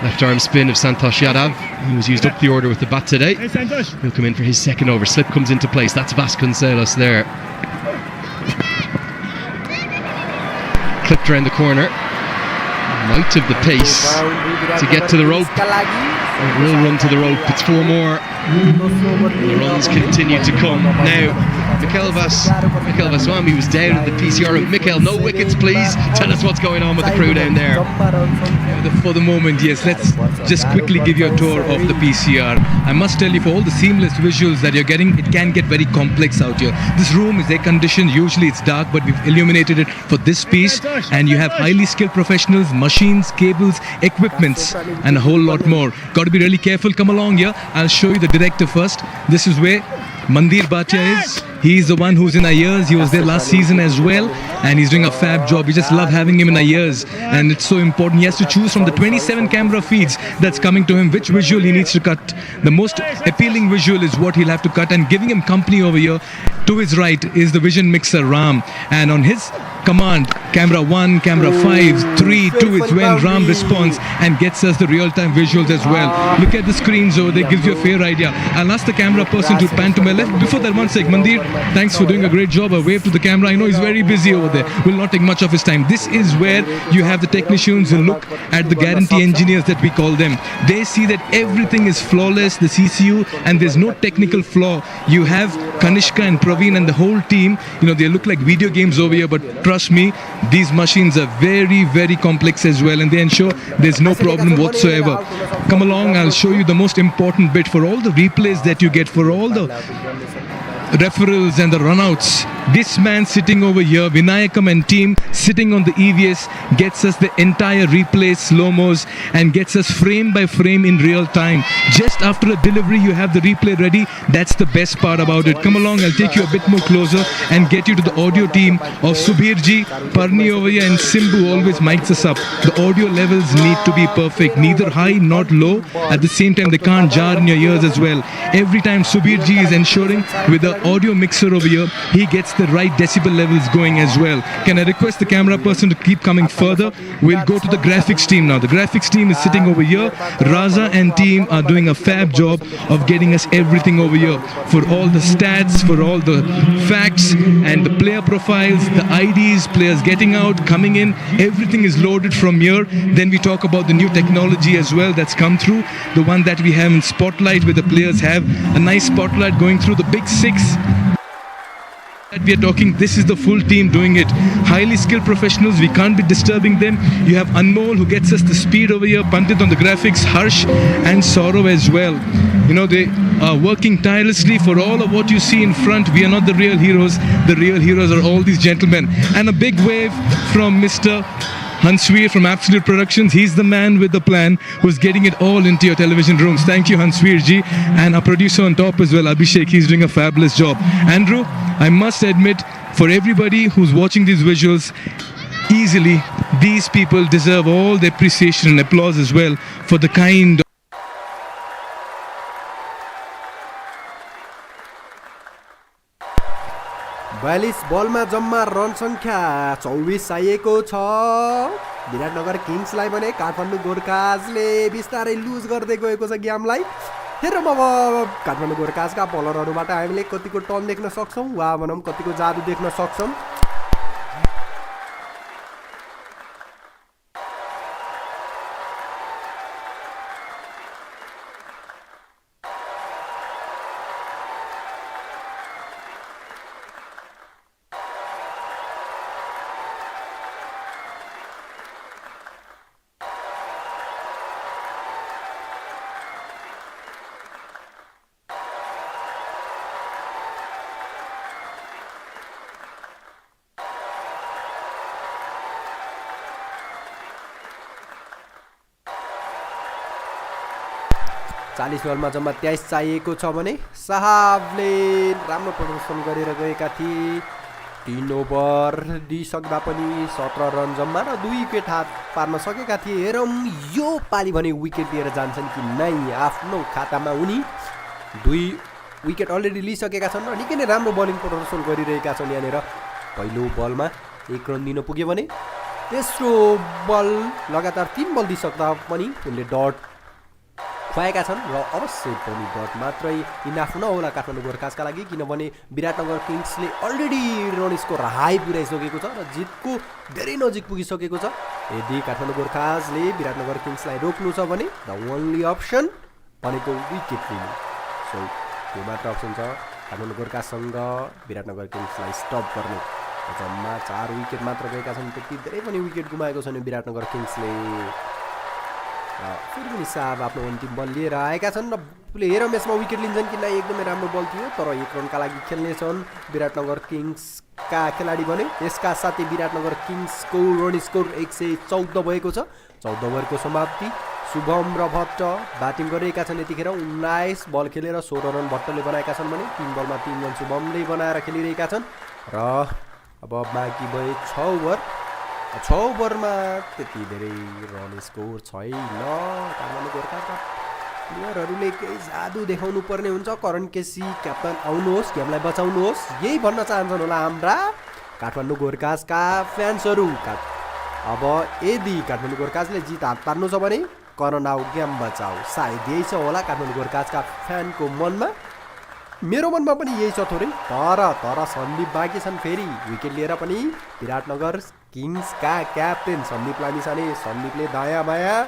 Left arm spin of Santosh Yadav, who has used up the order with the bat today. He'll come in for his second over. Slip comes into place. That's Vasconcelos there. Clipped around the corner. Might have the pace to get to the rope. It will run to the rope. It's 4 more. The runs continue to come. Now, Mikhail Vaswamy was down at the PCR. Mikhail, no wickets, please. Tell us what's going on with the crew down there. For the moment, yes. Let's just quickly give you a tour of the PCR. I must tell you, for all the seamless visuals that you're getting, it can get very complex out here. This room is air conditioned. Usually it's dark, but we've illuminated it for this piece. And you have highly skilled professionals, machines, cables, equipments, and a whole lot more. Got to be really careful. Come along here. I'll show you the director first. This is where Mandir Bhatia is. He's the one who's in our ears. He was there last season as well, and he's doing a fab job. We just love having him in our ears, and it's so important. He has to choose from the 27 camera feeds that's coming to him which visual he needs to cut. The most appealing visual is what he'll have to cut, and giving him company over here to his right is the vision mixer Ram, and on his command, camera 1, camera 5, 3, 2 is when Ram responds and gets us the real-time visuals as well. Look at the screens over there, gives you a fair idea. I'll ask the camera person to pan to my left. Before that, one sec, Mandir, thanks for doing a great job. A wave to the camera. I know he's very busy over there. Will not take much of his time. This is where you have the technicians who look at the guarantee engineers that we call them. They see that everything is flawless, the CCU, and there's no technical flaw. You have Kanishka and Praveen and the whole team. You know, they look like video games over here, but trust me, these machines are very, very complex as well, and they ensure there's no problem whatsoever. Come along, I'll show you the most important bit for all the replays that you get, for all the referrals and the runouts. This man sitting over here, Vinayakam and team sitting on the EVS, gets us the entire replay slow-mos and gets us frame by frame in real time. Just after a delivery you have the replay ready. That's the best part about it. Come along, I'll take you a bit more closer and get you to the audio team of Subhirji, Parni over here, and Simbu always mics us up. The audio levels need to be perfect, neither high not low. At the same time they can't jar in your ears as well. Every time Subhirji is ensuring with the audio mixer over here, he gets the right decibel levels going as well. Can I request the camera person to keep coming further? We'll go to the graphics team now. The graphics team is sitting over here. Raza and team are doing a fab job of getting us everything over here. For all the stats, for all the facts and the player profiles, the IDs, players getting out, coming in, everything is loaded from here. Then we talk about the new technology as well that's come through. The one that we have in Spotlight, where the players have a nice spotlight going through the big 6 that we are talking. This is the full team doing it. Highly skilled professionals, we can't be disturbing them. You have Anmol who gets us the speed over here, Pandit on the graphics, Harsh and Saurav as well. You know, they are working tirelessly for all of what you see in front. We are not the real heroes. The real heroes are all these gentlemen. And a big wave from Mr. Hansveer from Absolute Productions. He's the man with the plan who's getting it all into your television rooms. Thank you, Hansveer ji. And our producer on top as well, Abhishek. He's doing a fabulous job. Andrew, I must admit, for everybody who's watching these visuals, easily, these people deserve all the appreciation and applause as well for the kind of 42 बलमा जम्मा run संख्या 24 आएको छ। विराटनगर किङ्सलाई भने काठमाडौँ गोर्खासले बिस्तारै loose गर्दै गएको छ गेमलाई। हेरौँ अब काठमाडौँ गोर्खासका बलरहरूबाट हामीले कतिको टर्न देख्न सक्छौँ वा भनौँ कतिको जादु देख्न सक्छौँ। चालीस बलमा जम्मा 23 चाहिएको छ भने साहबले राम्रो प्रदर्शन गरेर गएका थिए। 3 ओभर दिइसक्दा पनि 17 रन जम्मा र 2 विकेट हात पार्न सकेका थिए। हेरौँ यो पाली भने विकेट लिएर जान्छन् कि नै। आफ्नो खातामा उनी 2 विकेट अलरेडी लिइसकेका छन् र निकै नै राम्रो बलिङ प्रदर्शन गरिरहेका छन्। यहाँनिर पहिलो बलमा 1 रन दिन पुग्यो भने तेस्रो बल लगातार 3 बल दिइसक्दा पनि उनले डट खुवाएका छन् र अवश्य पनि डट मात्रै इनाफ नहोला काठमाडौँ गोर्खासका लागि, किनभने विराटनगर किङ्सले अलरेडी रन स्कोर हाई पुर्याइसकेको छ र जितको धेरै नजिक पुगिसकेको छ। यदि काठमाडौँ गोर्खासले विराटनगर किङ्सलाई रोक्नु छ भने द ओन्ली अप्सन भनेको विकेट लिनु। सो त्यो मात्र अप्सन छ काठमाडौँ गोर्खासँग विराटनगर किङ्सलाई स्टप गर्ने। जम्मा 4 विकेट मात्र गएका छन्, त्यति धेरै पनि विकेट गुमाएको छैन विराटनगर किङ्सले। फेरि पनि साहब आफ्नो अन्तिम बल लिएर आएका छन् र हेरौँ यसमा विकेट लिन्छन् कि नै। एकदमै राम्रो बल थियो तर 1 रनका लागि खेल्नेछन् विराटनगर किङ्सका खेलाडी भने। यसका साथै विराटनगर किङ्सको रन स्कोर 114 भएको छ। 14 ओभरको समाप्ति शुभम र भट्ट ब्याटिङ गरिरहेका छन् यतिखेर 19 बल खेलेर 16 रन भट्टले बनाएका छन् भने 3 बलमा 3 रन शुभमले बनाएर खेलिरहेका छन् र अब बाँकी भए 6 ओभर 6 ओभरमा त्यति धेरै रन स्कोर छैन काठमाडौँ गोर्खाका प्लेयरहरूले केही जादु देखाउनु पर्ने हुन्छ करण केसी क्याप्टन आउनुहोस् गेमलाई बचाउनुहोस् यही भन्न चाहन्छन् होला हाम्रा काठमाडौँ गोर्खासका फ्यान्सहरू अब यदि काठमाडौँ गोर्खासले जित हात पार्नु छ भने करण आऊ गेम बचाऊ सायद यही छ होला काठमाडौँ गोर्खासका फ्यानको मनमा मेरो मनमा पनि यही छ थोरै तर सन्दीप बाँकी छन् फेरि विकेट लिएर पनि विराटनगर किङ्सका क्याप्टेन सन्दीप लामिछाने सन्दीपले दायाँ बायाँ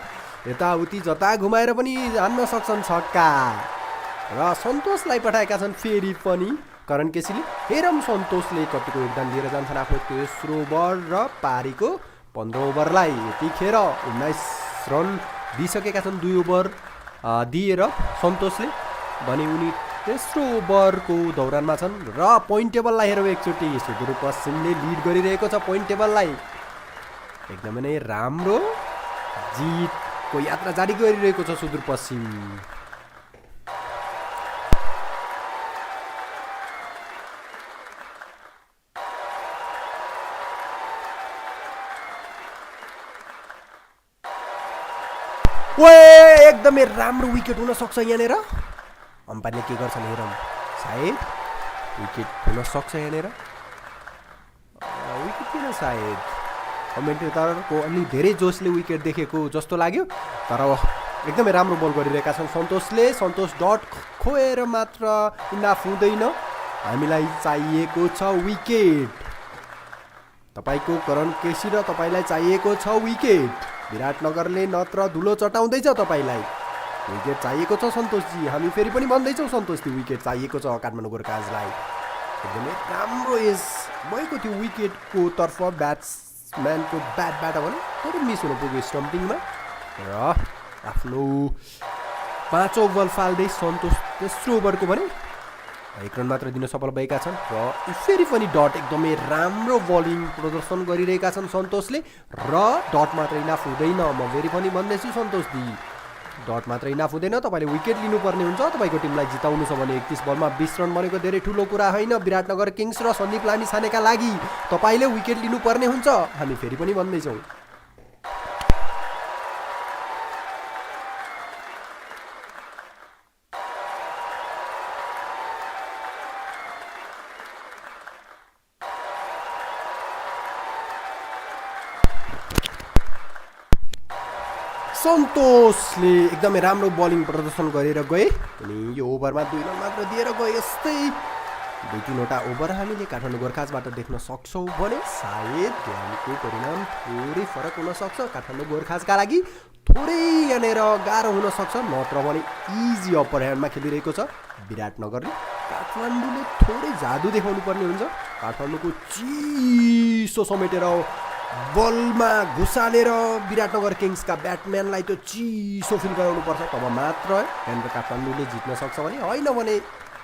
यताउति जता घुमाएर पनि हान्न सक्छन् छक्का र सन्तोषलाई पठाएका छन् फेरि पनि करण केसीले हेरौँ सन्तोषले कतिको योगदान लिएर जान्छन् आफ्नो तेस्रो ओभर र पारीको 15 ओभरलाई यतिखेर 19 रन दिइसकेका छन् 2 ओभर दिएर सन्तोषले भने उनी तेस्रो ओभरको दौरानमा छन् र पोइन्ट टेबललाई हेरौँ एकचोटि सुदूरपश्चिमले लिड गरिरहेको छ पोइन्ट टेबललाई एकदमै नै राम्रो जितको यात्रा जारी गरिरहेको छ सुदूरपश्चिम एकदमै राम्रो विकेट हुन सक्छ यहाँनिर अम्पायरले के गर्छन् हेरौँ सायद विकेट हुन सक्छ यहाँनिर विकेट किन सायद कमेन्टेटरको अलि धेरै जोसले विकेट देखेको जस्तो लाग्यो तर एकदमै राम्रो बल गरिरहेका छन् सन्तोषले सन्तोष डट खोएर मात्र इनाफ हुँदैन हामीलाई चाहिएको छ विकेट तपाईको करण केसी र तपाईँलाई चाहिएको छ विकेट विराटनगरले नत्र धुलो चटाउँदैछ तपाईँलाई विकेट चाहिएको छ सन्तोषजी हामी फेरि पनि भन्दैछौँ सन्तोषजी विकेट चाहिएको छ काठमाडौँ गोर्खासलाई एकदमै राम्रो यस भएको थियो विकेटको तर्फ ब्याट्सम्यानको ब्याटबाट भने थोरै मिस हुन पुग्यो स्टम्पिङमा र आफ्नो 5औं बल फाल्दै सन्तोष तेस्रो ओभरको भने 1 रन मात्र दिन सफल भएका छन् र फेरि पनि डट एकदमै राम्रो बलिङ प्रदर्शन गरिरहेका छन् सन्तोषले र डट मात्र इनाफ हुँदैन म फेरि पनि भन्दैछु सन्तोषजी डट मात्र इनाफ हुँदैन तपाईँले विकेट लिनुपर्ने हुन्छ तपाईँको टिमलाई जिताउनु छ भने 31 बलमा 20 रन भनेको धेरै ठुलो कुरा होइन विराटनगर किङ्स र सन्दीप लामिछानेका लागि तपाईँले विकेट लिनुपर्ने हुन्छ हामी फेरि पनि भन्दैछौँ सन्तोषले एकदमै राम्रो बलिङ प्रदर्शन गरेर गए अनि यो ओभरमा 2 रन मात्र दिएर गए यस्तै 2-3वटा ओभर हामीले काठमाडौँ गोर्खासबाट देख्न सक्छौँ भने सायद गेमको परिणाम थोरै फरक हुन सक्छ काठमाडौँ गोर्खासका लागि थोरै यहाँनिर गाह्रो हुन सक्छ नत्र भने इजी अप्पर ह्यान्डमा खेलिरहेको छ विराटनगरले काठमाडौँले थोरै जादु देखाउनु पर्ने हुन्छ काठमाडौँको चिसो समेटेर बलमा घुसालेर विराटनगर किङ्सका ब्याटम्यानलाई त्यो चिसो फिल गराउनुपर्छ तब मात्र यहाँनिर काठमाडौँले जित्न सक्छ भने होइन भने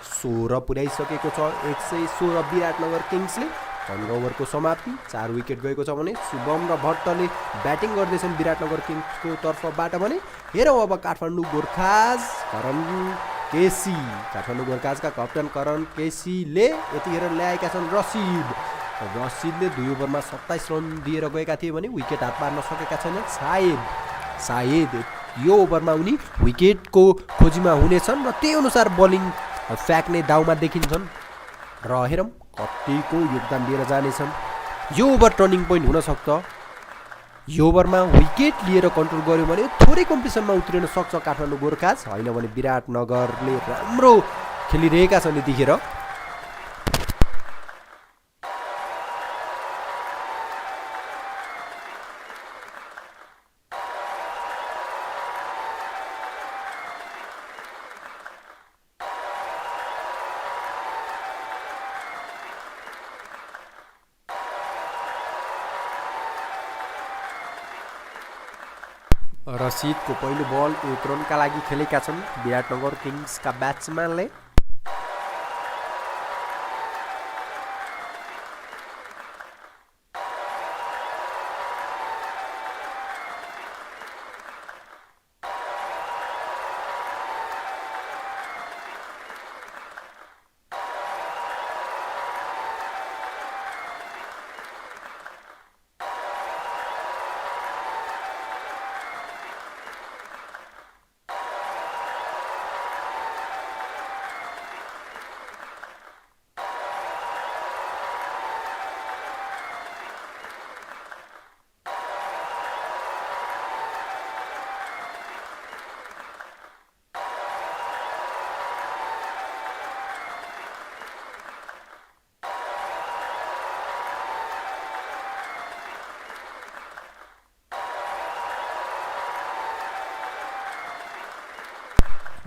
16 पुर्याइसकेको छ 116 विराटनगर किङ्सले 15 ओभरको समाप्ति 4 विकेट गएको छ भने शुभम र भट्टले ब्याटिङ गर्दैछन् विराटनगर किङ्सको तर्फबाट भने हेरौँ अब काठमाडौँ गोर्खास करण केसी काठमाडौँ गोर्खासका कप्तान करण केसीले यतिखेर ल्याएका छन् रसिदले 2 ओभरमा 27 रन दिएर गएका थिए भने विकेट हात पार्न सकेका छैनन् सायद यो ओभरमा उनी विकेटको खोजीमा हुनेछन् र त्यही अनुसार बलिङ फ्याक्ने दाउमा देखिन्छन् र हेरौँ कतिको योगदान दिएर जानेछन् यो ओभर टर्निङ पोइन्ट हुनसक्छ यो ओभरमा विकेट लिएर कन्ट्रोल गर्यो भने थोरै कम्पिटिसनमा उत्रिन सक्छ काठमाडौँ गोर्खास होइन भने विराटनगरले राम्रो खेलिरहेका छन् यतिखेर रसिदको पहिलो बल 1 रनका लागि खेलेका छन् विराटनगर किङ्सका ब्याट्सम्यानले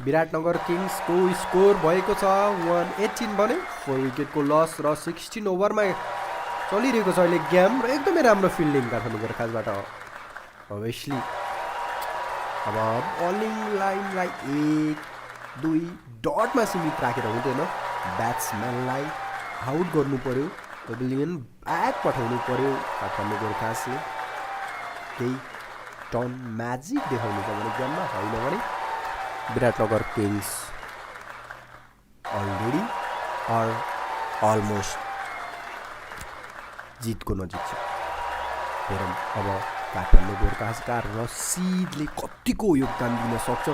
विराटनगर किङ्सको स्कोर भएको छ 118 भने 4 विकेटको लस र 16 ओभरमा चलिरहेको छ अहिले गेम र एकदमै राम्रो फिल्डिङ काठमाडौँ गोर्खासबाट अभियसली अब बलिङ लाइनलाई 1-2 डटमा सीमित राखेर हुँदैन ब्याट्सम्यानलाई आउट गर्नु पर्यो पेभिलियन ब्याक पठाउनु पर्यो काठमाडौँ गोर्खासले केही टर्न म्याजिक देखाउनु छ भने गेममा होइन भने Biratnagar kings already or almost जितको नजिक छ हेरौँ अब काठमाडौँ गोर्खासका रसिदले कतिको योगदान दिन सक्छ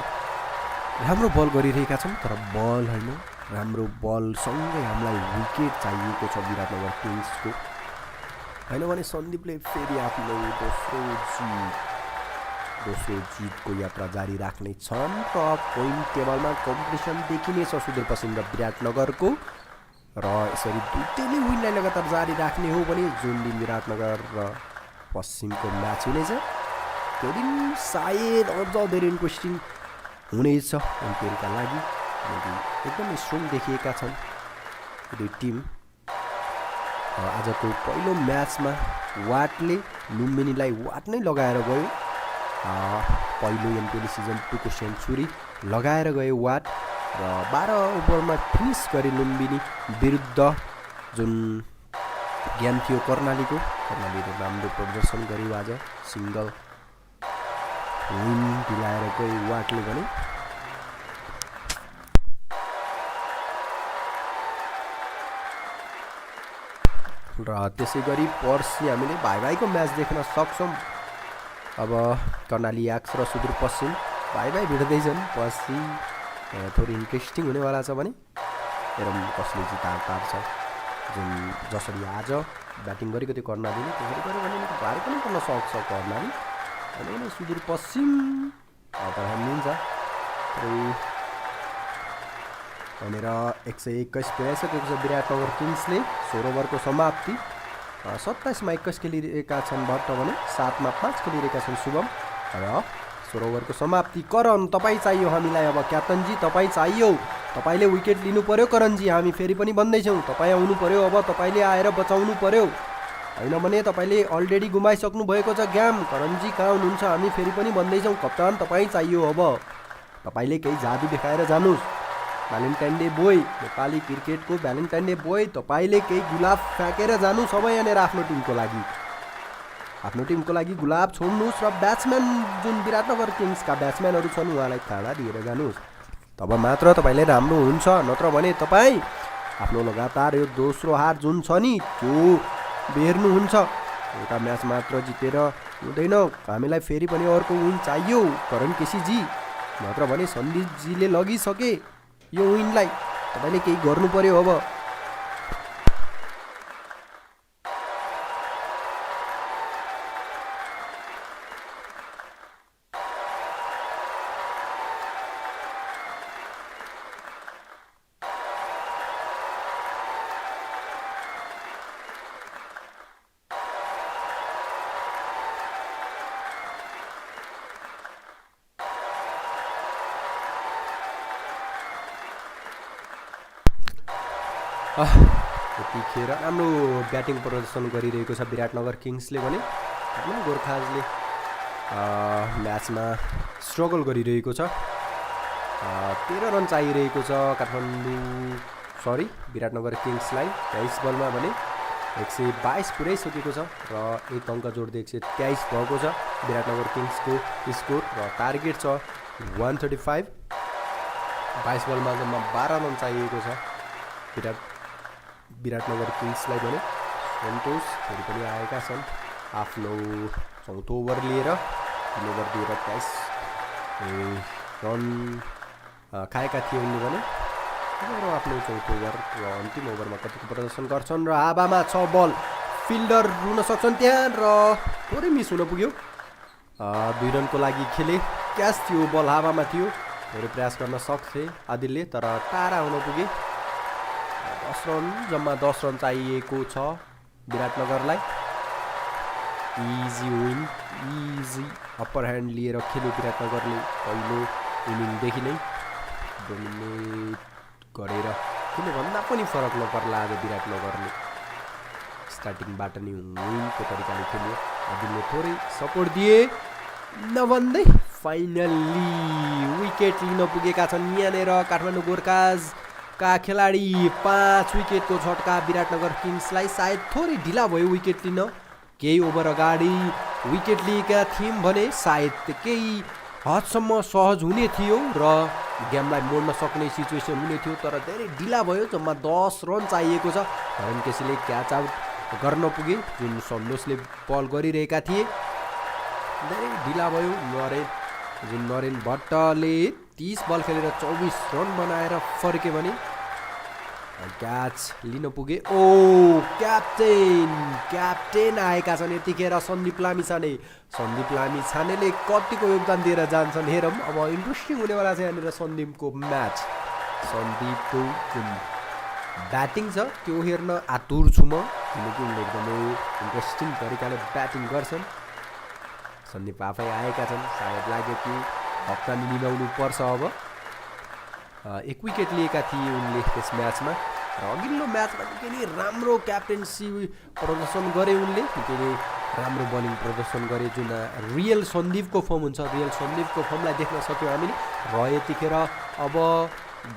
राम्रो बल गरिरहेका छौँ तर बल होइन राम्रो बलसँगै हामीलाई विकेट चाहिएको छ विराटनगर किङ्सको होइन भने सन्दीपले फेरि आफ्नो दोस्रो जितको यात्रा जारी राख्ने छन् र पोइन्ट टेबलमा कम्पिटिसन देखिनेछ सुदूरपश्चिम र विराटनगरको र यसरी दुईटैले विनलाई लगातार जारी राख्ने हो भने जुन दिन विराटनगर र पश्चिमको म्याच हुनेछ त्यो दिन सायद अझ धेरै इन्ट्रेस्टिङ हुनेछ एनपिएलका लागि एकदमै स्ट्रङ देखिएका छन् दुई टिम आजको पहिलो म्याचमा वाटले लुम्बिनीलाई वाट नै लगाएर गयो पहिलो एनपिएल सिजन 2 को सेन्चुरी लगाएर गयो वाट र 12 ओभरमा फिनिस गरे लुम्बिनी विरुद्ध जुन गेम थियो कर्णालीले राम्रो प्रदर्शन गर्यो आज सिङ्गल विन दिलाएर गयो वाटले भने र त्यसै गरी पर्सि हामीले भाइ-भाइको म्याच देख्न सक्छौँ अब कर्णाली याक्स र सुदूरपश्चिम भाइ-भाइ भिड्दैछन् पर्सि थोरै इन्ट्रेस्टिङ हुनेवाला छ भने हेरौँ कसले जितार पार्छ जुन जसरी आज ब्याटिङ गरेको थियो कर्णालीले त्यसरी गऱ्यो भने भारी पनि पर्न सक्छ कर्णाली होइन भने सुदूरपश्चिम अपराह लिन्छ यहाँनिर 121 पुऱ्याइसकेको छ विराटनगर किङ्सले 16 ओभरको समाप्ति 27 मा 21 खेलिरहेका छन् भट्ट भने 7 मा 5 खेलिरहेका छन् शुभम र 16 ओभरको समाप्ति करण तपाईँ चाहियो हामीलाई अब क्याप्टनजी तपाईँ चाहियो तपाईँले विकेट लिनु पर्यो करणजी हामी फेरि पनि भन्दैछौँ तपाईँ आउनु पर्यो अब तपाईँले आएर बचाउनु पर्यो होइन भने तपाईँले अलरेडी गुमाइसक्नु भएको छ गेम करणजी कहाँ हुनुहुन्छ हामी फेरि पनि भन्दैछौँ कप्तान तपाईँ चाहियो अब तपाईँले केही जादु देखाएर जानुहोस् भ्यालेन्टाइन डे बोय नेपाली क्रिकेटको भ्यालेन्टाइन डे बोय तपाईँले केही गुलाब फ्याँकेर जानु सबै यहाँनिर आफ्नो टिमको लागि गुलाब छोड्नुहोस् र ब्याट्सम्यान जुन विराटनगर किङ्सका ब्याट्सम्यानहरू छन् उहाँलाई खाना दिएर जानुहोस् तब मात्र तपाईँले राम्रो हुन्छ नत्र भने तपाईँ आफ्नो लगातार यो दोस्रो हार जुन छ नि त्यो बेर्नुहुन्छ एउटा म्याच मात्र जितेर हुँदैन हामीलाई फेरि पनि अर्को विन चाहियो करण केसीजी नत्र भने सन्दीपजीले लगिसके यो विनलाई तपाईँले केही गर्नु पर्यो अब यतिखेर राम्रो ब्याटिङ प्रदर्शन गरिरहेको छ विराटनगर किङ्सले भने काठमाडौँ गोर्खासले म्याचमा स्ट्रगल गरिरहेको छ 13 रन चाहिरहेको छ विराटनगर किङ्सलाई 23 बलमा भने 122 पुर्याइसकेको छ र एक अङ्क जोड्दै 123 भएको छ विराटनगर किङ्सको स्कोर र टार्गेट छ 135 22 बलमा जम्मा 12 रन चाहिएको छ विराटनगर किङ्सलाई भने सन्तोष फेरि पनि आएका छन् आफ्नो चौथो ओभर लिएर 3 ओभर दिएर 23 रन खाएका थिए उनले भने आफ्नो चौथो ओभर र अन्तिम ओभरमा कतिको प्रदर्शन गर्छन् र हावामा 6 बल फिल्डर हुन सक्छन् त्यहाँ र थोरै मिस हुन पुग्यो 2 रनको लागि खेले क्याच थियो बल हावामा थियो थोरै प्रयास गर्न सक्थे आदिलले तर टाढा हुन पुगे 10 रन जम्मा 10 रन चाहिएको छ विराटनगरलाई easy win easy upper hand लिएर खेल्यो विराटनगरले पहिलो इनिङदेखि नै डोमिनेट गरेर किन भन्दा पनि फरक नपर्ला आज विराटनगरले स्टार्टिङबाट नै विनको तरिकाले खेल्यो आदिलले थोरै सपोर्ट दिए नभन्दै फाइनल्ली विकेट लिन पुगेका छन् यहाँनिर काठमाडौँ गोर्खासका खेलाडी 5 विकेटको झट्का विराटनगर किङ्सलाई सायद थोरै ढिला भयो विकेट लिन केही ओभर अगाडि विकेट लिएका थियौँ भने सायद केही हदसम्म सहज हुने थियो र गेमलाई मोड्न सक्ने सिचुएसन हुने थियो तर धेरै ढिला भयो जम्मा 10 रन चाहिएको छ करण केसीले क्याच आउट गर्न पुगे जुन सन्तोषले बल गरिरहेका थिए धेरै ढिला भयो नरेन भट्टले 30 बल खेलेर 24 रन बनाएर फर्के भने क्याच लिन पुगे ओ क्याप्टेन आएका छन् यतिखेर सन्दीप लामिछानेले कतिको योगदान दिएर जान्छन् हेरौँ अब इन्ट्रेस्टिङ हुनेवाला छ यहाँनिर सन्दीपको म्याच सन्दीपको जुन ब्याटिङ छ त्यो हेर्न आतुर छु म किनकि उनले एकदमै इन्ट्रेस्टिङ तरिकाले ब्याटिङ गर्छन् सन्दीप आफै आएका छन् सायद लाग्यो कि हप्तानी निभाउनु पर्छ अब 1 विकेट लिएका थिए उनले यस म्याचमा र अघिल्लो म्याचमा निकै नै राम्रो क्याप्टेन्सी प्रदर्शन गरे उनले निकै नै राम्रो बलिङ प्रदर्शन गरे जुन रियल सन्दीपको फर्म हुन्छ रियल सन्दीपको फर्मलाई देख्न सक्यौँ हामीले र यतिखेर अब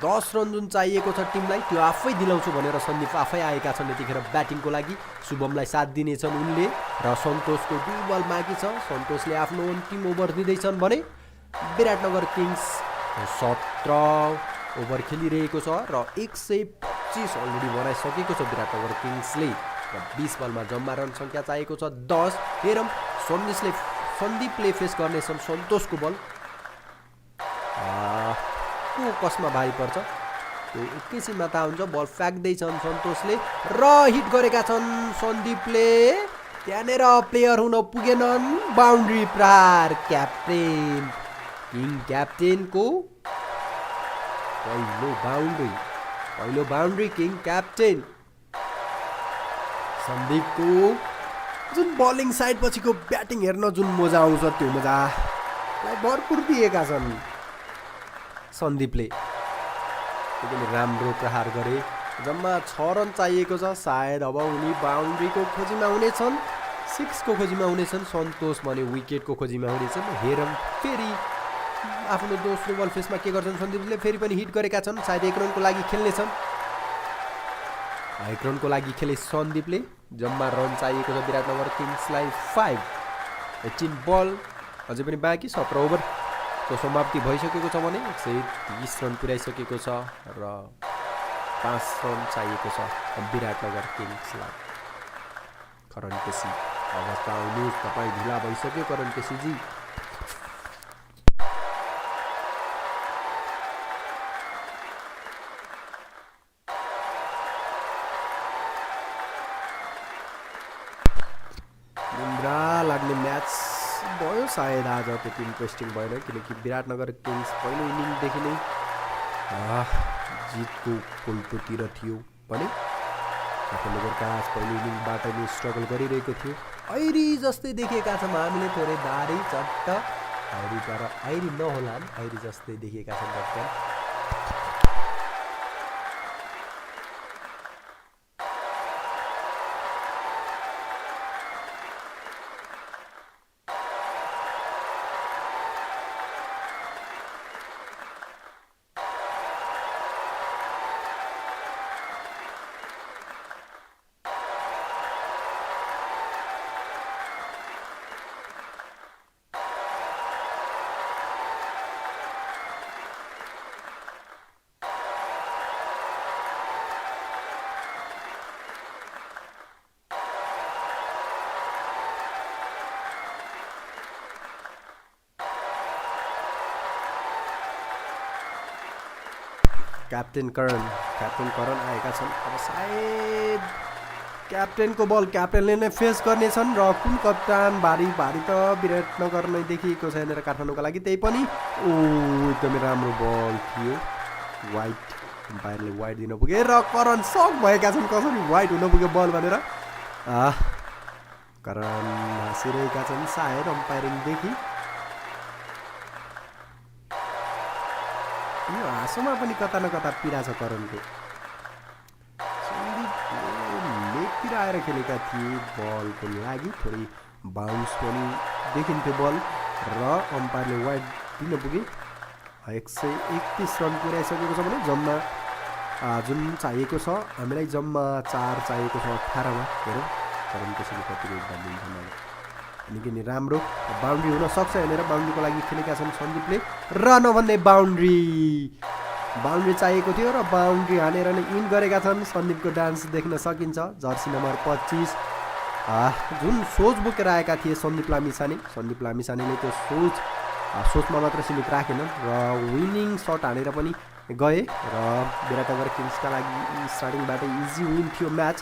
10 रन जुन चाहिएको छ टिमलाई त्यो आफै दिलाउँछु भनेर सन्दीप आफै आएका छन् यतिखेर ब्याटिङको लागि शुभमलाई साथ दिनेछन् उनले र सन्तोषको 2 बल बाँकी छ सन्तोषले आफ्नो अन्तिम ओभर दिँदैछन् भने विराटनगर किङ्स 17 ओभर खेलिरहेको छ र 125 अलरेडी बनाइसकेको छ विराटनगर किङ्सले र 20 बलमा जम्मा रन सङ्ख्या चाहिएको छ 10 हेरौँ सन्दीपले फेस गर्नेछन् सन्तोषको बल को कसमा भारी पर्छ त्यो एकैछिनमा थाहा हुन्छ बल फ्याक्दैछन् सन्तोषले र हिट गरेका छन् सन्दीपले त्यहाँनिर प्लेयर हुन पुगेनन् बाउन्ड्री प्रहार क्याप्टेनको पहिलो बाउन्ड्री किङ क्याप्टेन सन्दीपको जुन बलिङ साइड पछिको ब्याटिङ हेर्न जुन मजा आउँछ त्यो मजालाई भरपुर दिएका छन् सन्दीपले एकदमै राम्रो प्रहार गरे जम्मा 6 रन चाहिएको छ सायद अब उनी बाउन्ड्रीको खोजीमा हुनेछन् 6 को खोजीमा हुनेछन् सन्तोष भने विकेटको खोजीमा हुनेछन् हेरौँ फेरि आफ्नो दोस्रो बल फेसमा के गर्छन् सन्दीपले फेरि पनि हिट गरेका छन् सायद 1 रनको लागि खेल्नेछन् 1 रनको लागि खेले सन्दीपले जम्मा रन चाहिएको छ विराटनगर किङ्सलाई 18 बल अझै पनि बाँकी 17 ओभरको समाप्ति भइसकेको छ भने 130 रन पुर्याइसकेको छ र 5 रन चाहिएको छ विराटनगर किङ्सलाई करण केसी अवस्था आउनुहोस् तपाईँ ढिला भइसक्यो करण केसीजी लाग्ने म्याच भयो सायद आज त्यति इन्ट्रेस्टिङ भएन किनकि विराटनगर किङ्स पहिलो इनिङदेखि नै जितको पोल्टोतिर थियो भने काठमाडौँ गोर्खास पहिलो इनिङबाट नै स्ट्रगल गरिरहेको थियो ऐरी जस्तै देखेका छौँ हामीले थोरै दारी चट्ट ऐरी तर ऐरी नहोला ऐरी जस्तै देखेका छौँ क्याप्टेन क्याप्टेन करण आएका छन् अब सायद क्याप्टेनको बल क्याप्टेनले नै फेस गर्नेछन् र कुन कप्तान भारी त विराटनगर नै देखिएको छ यहाँनिर काठमाडौँको लागि त्यही पनि एकदमै राम्रो बल थियो वाइट अम्पायरले वाइट दिन पुगे र करण सक भएका छन् कसरी वाइट हुन पुग्यो बल भनेर करण हाँसिरहेका छन् सायद अम्पायरिङदेखि यो हाँसोमा पनि कता न कता पीडा छ करणको। सन्दीपले लेगतिर आएर खेलेका थिए बलको लागि थोरै बाउन्स पनि देखिन्थ्यो बल र अम्पायरले वाइड दिन पुगे। 131 रन पुर्याइसकेको छ भने जम्मा जुन चाहिएको छ हामीलाई जम्मा 4 चाहिएको छ 18मा। हेरौँ करण त्यसैले कति योगदान दिन्छ मलाई। निकै नै राम्रो बााउन्ड्री हुन सक्छ भनेर बााउन्ड्रीको लागि खेलेका छन् सन्दीपले र नभन्दै बााउन्ड्री चाहिएको थियो र बााउन्ड्री हानेर नै इन गरेका छन्। सन्दीपको डान्स देख्न सकिन्छ। जर्सी नम्बर 25 जुन सोच बोकेर आएका थिए सन्दीप लामिछानेले त्यो सोचमा मात्र सीमित राखेनन् र विनिङ सट हानेर पनि गए र विराटनगर किङ्सका लागि स्टार्टिङबाट इजी विन थियो म्याच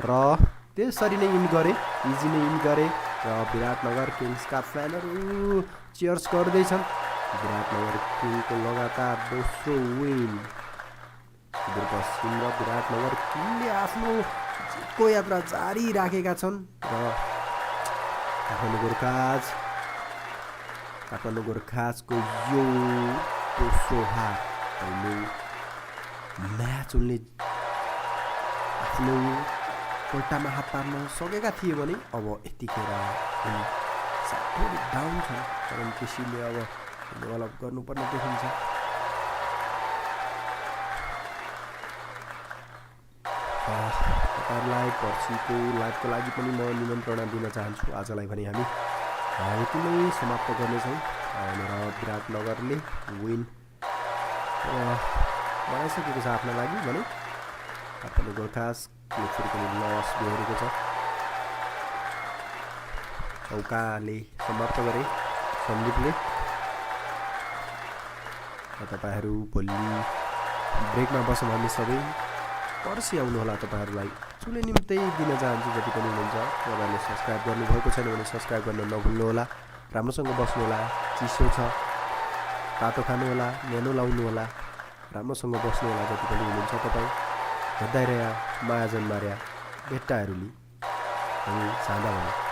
र त्यसरी नै इजी नै इन गरे र विराटनगर किङ्सका फ्यानहरू चियर्स गर्दैछन्। विराटनगर किङको लगातार दोस्रो विन। सुदूरपश्चिम र विराटनगर किङले आफ्नो जितको यात्रा जारी राखेका छन् र काठमाडौँ गोर्खासको यो दोस्रो हार पहिलो म्याच उनले आफ्नो पल्टामा हात पार्न सकेका थिए भने अब यतिखेर थोरै डाउन छन्। कारण केसीले अब डेभलप गर्नुपर्ने देखिन्छ। तपाईँहरूलाई पर्सिको लाइभको लागि पनि म निमन्त्रणा दिन चाहन्छु। आजलाई भने हामी यति नै समाप्त गर्नेछौँ। र विराटनगरले विन बनाइसकेको छ आफ्नो लागि भने काठमाडौँ गोर्खासले फेरि पनि लस बेहोरेको छ। चौकाले समाप्त गरे सन्दीपले। तपाईँहरू भोलि ब्रेकमा बसौँ हामी सबै। पर्सि आउनुहोला। तपाईँहरूलाई चुले निम्तै दिन चाहन्छु जति पनि हुनुहुन्छ। तपाईँहरूले सब्सक्राइब गर्नुभएको छैन भने सब्सक्राइब गर्न नभुल्नुहोला। राम्रोसँग बस्नुहोला। चिसो छ तातो खानुहोला, न्यानो लाउनुहोला, राम्रोसँग बस्नुहोला जति पनि हुनुहुन्छ तपाईँ। हेर्दै रह्या माया जन्मार्या भेट्टाहरूले हामी जाँदा भयो।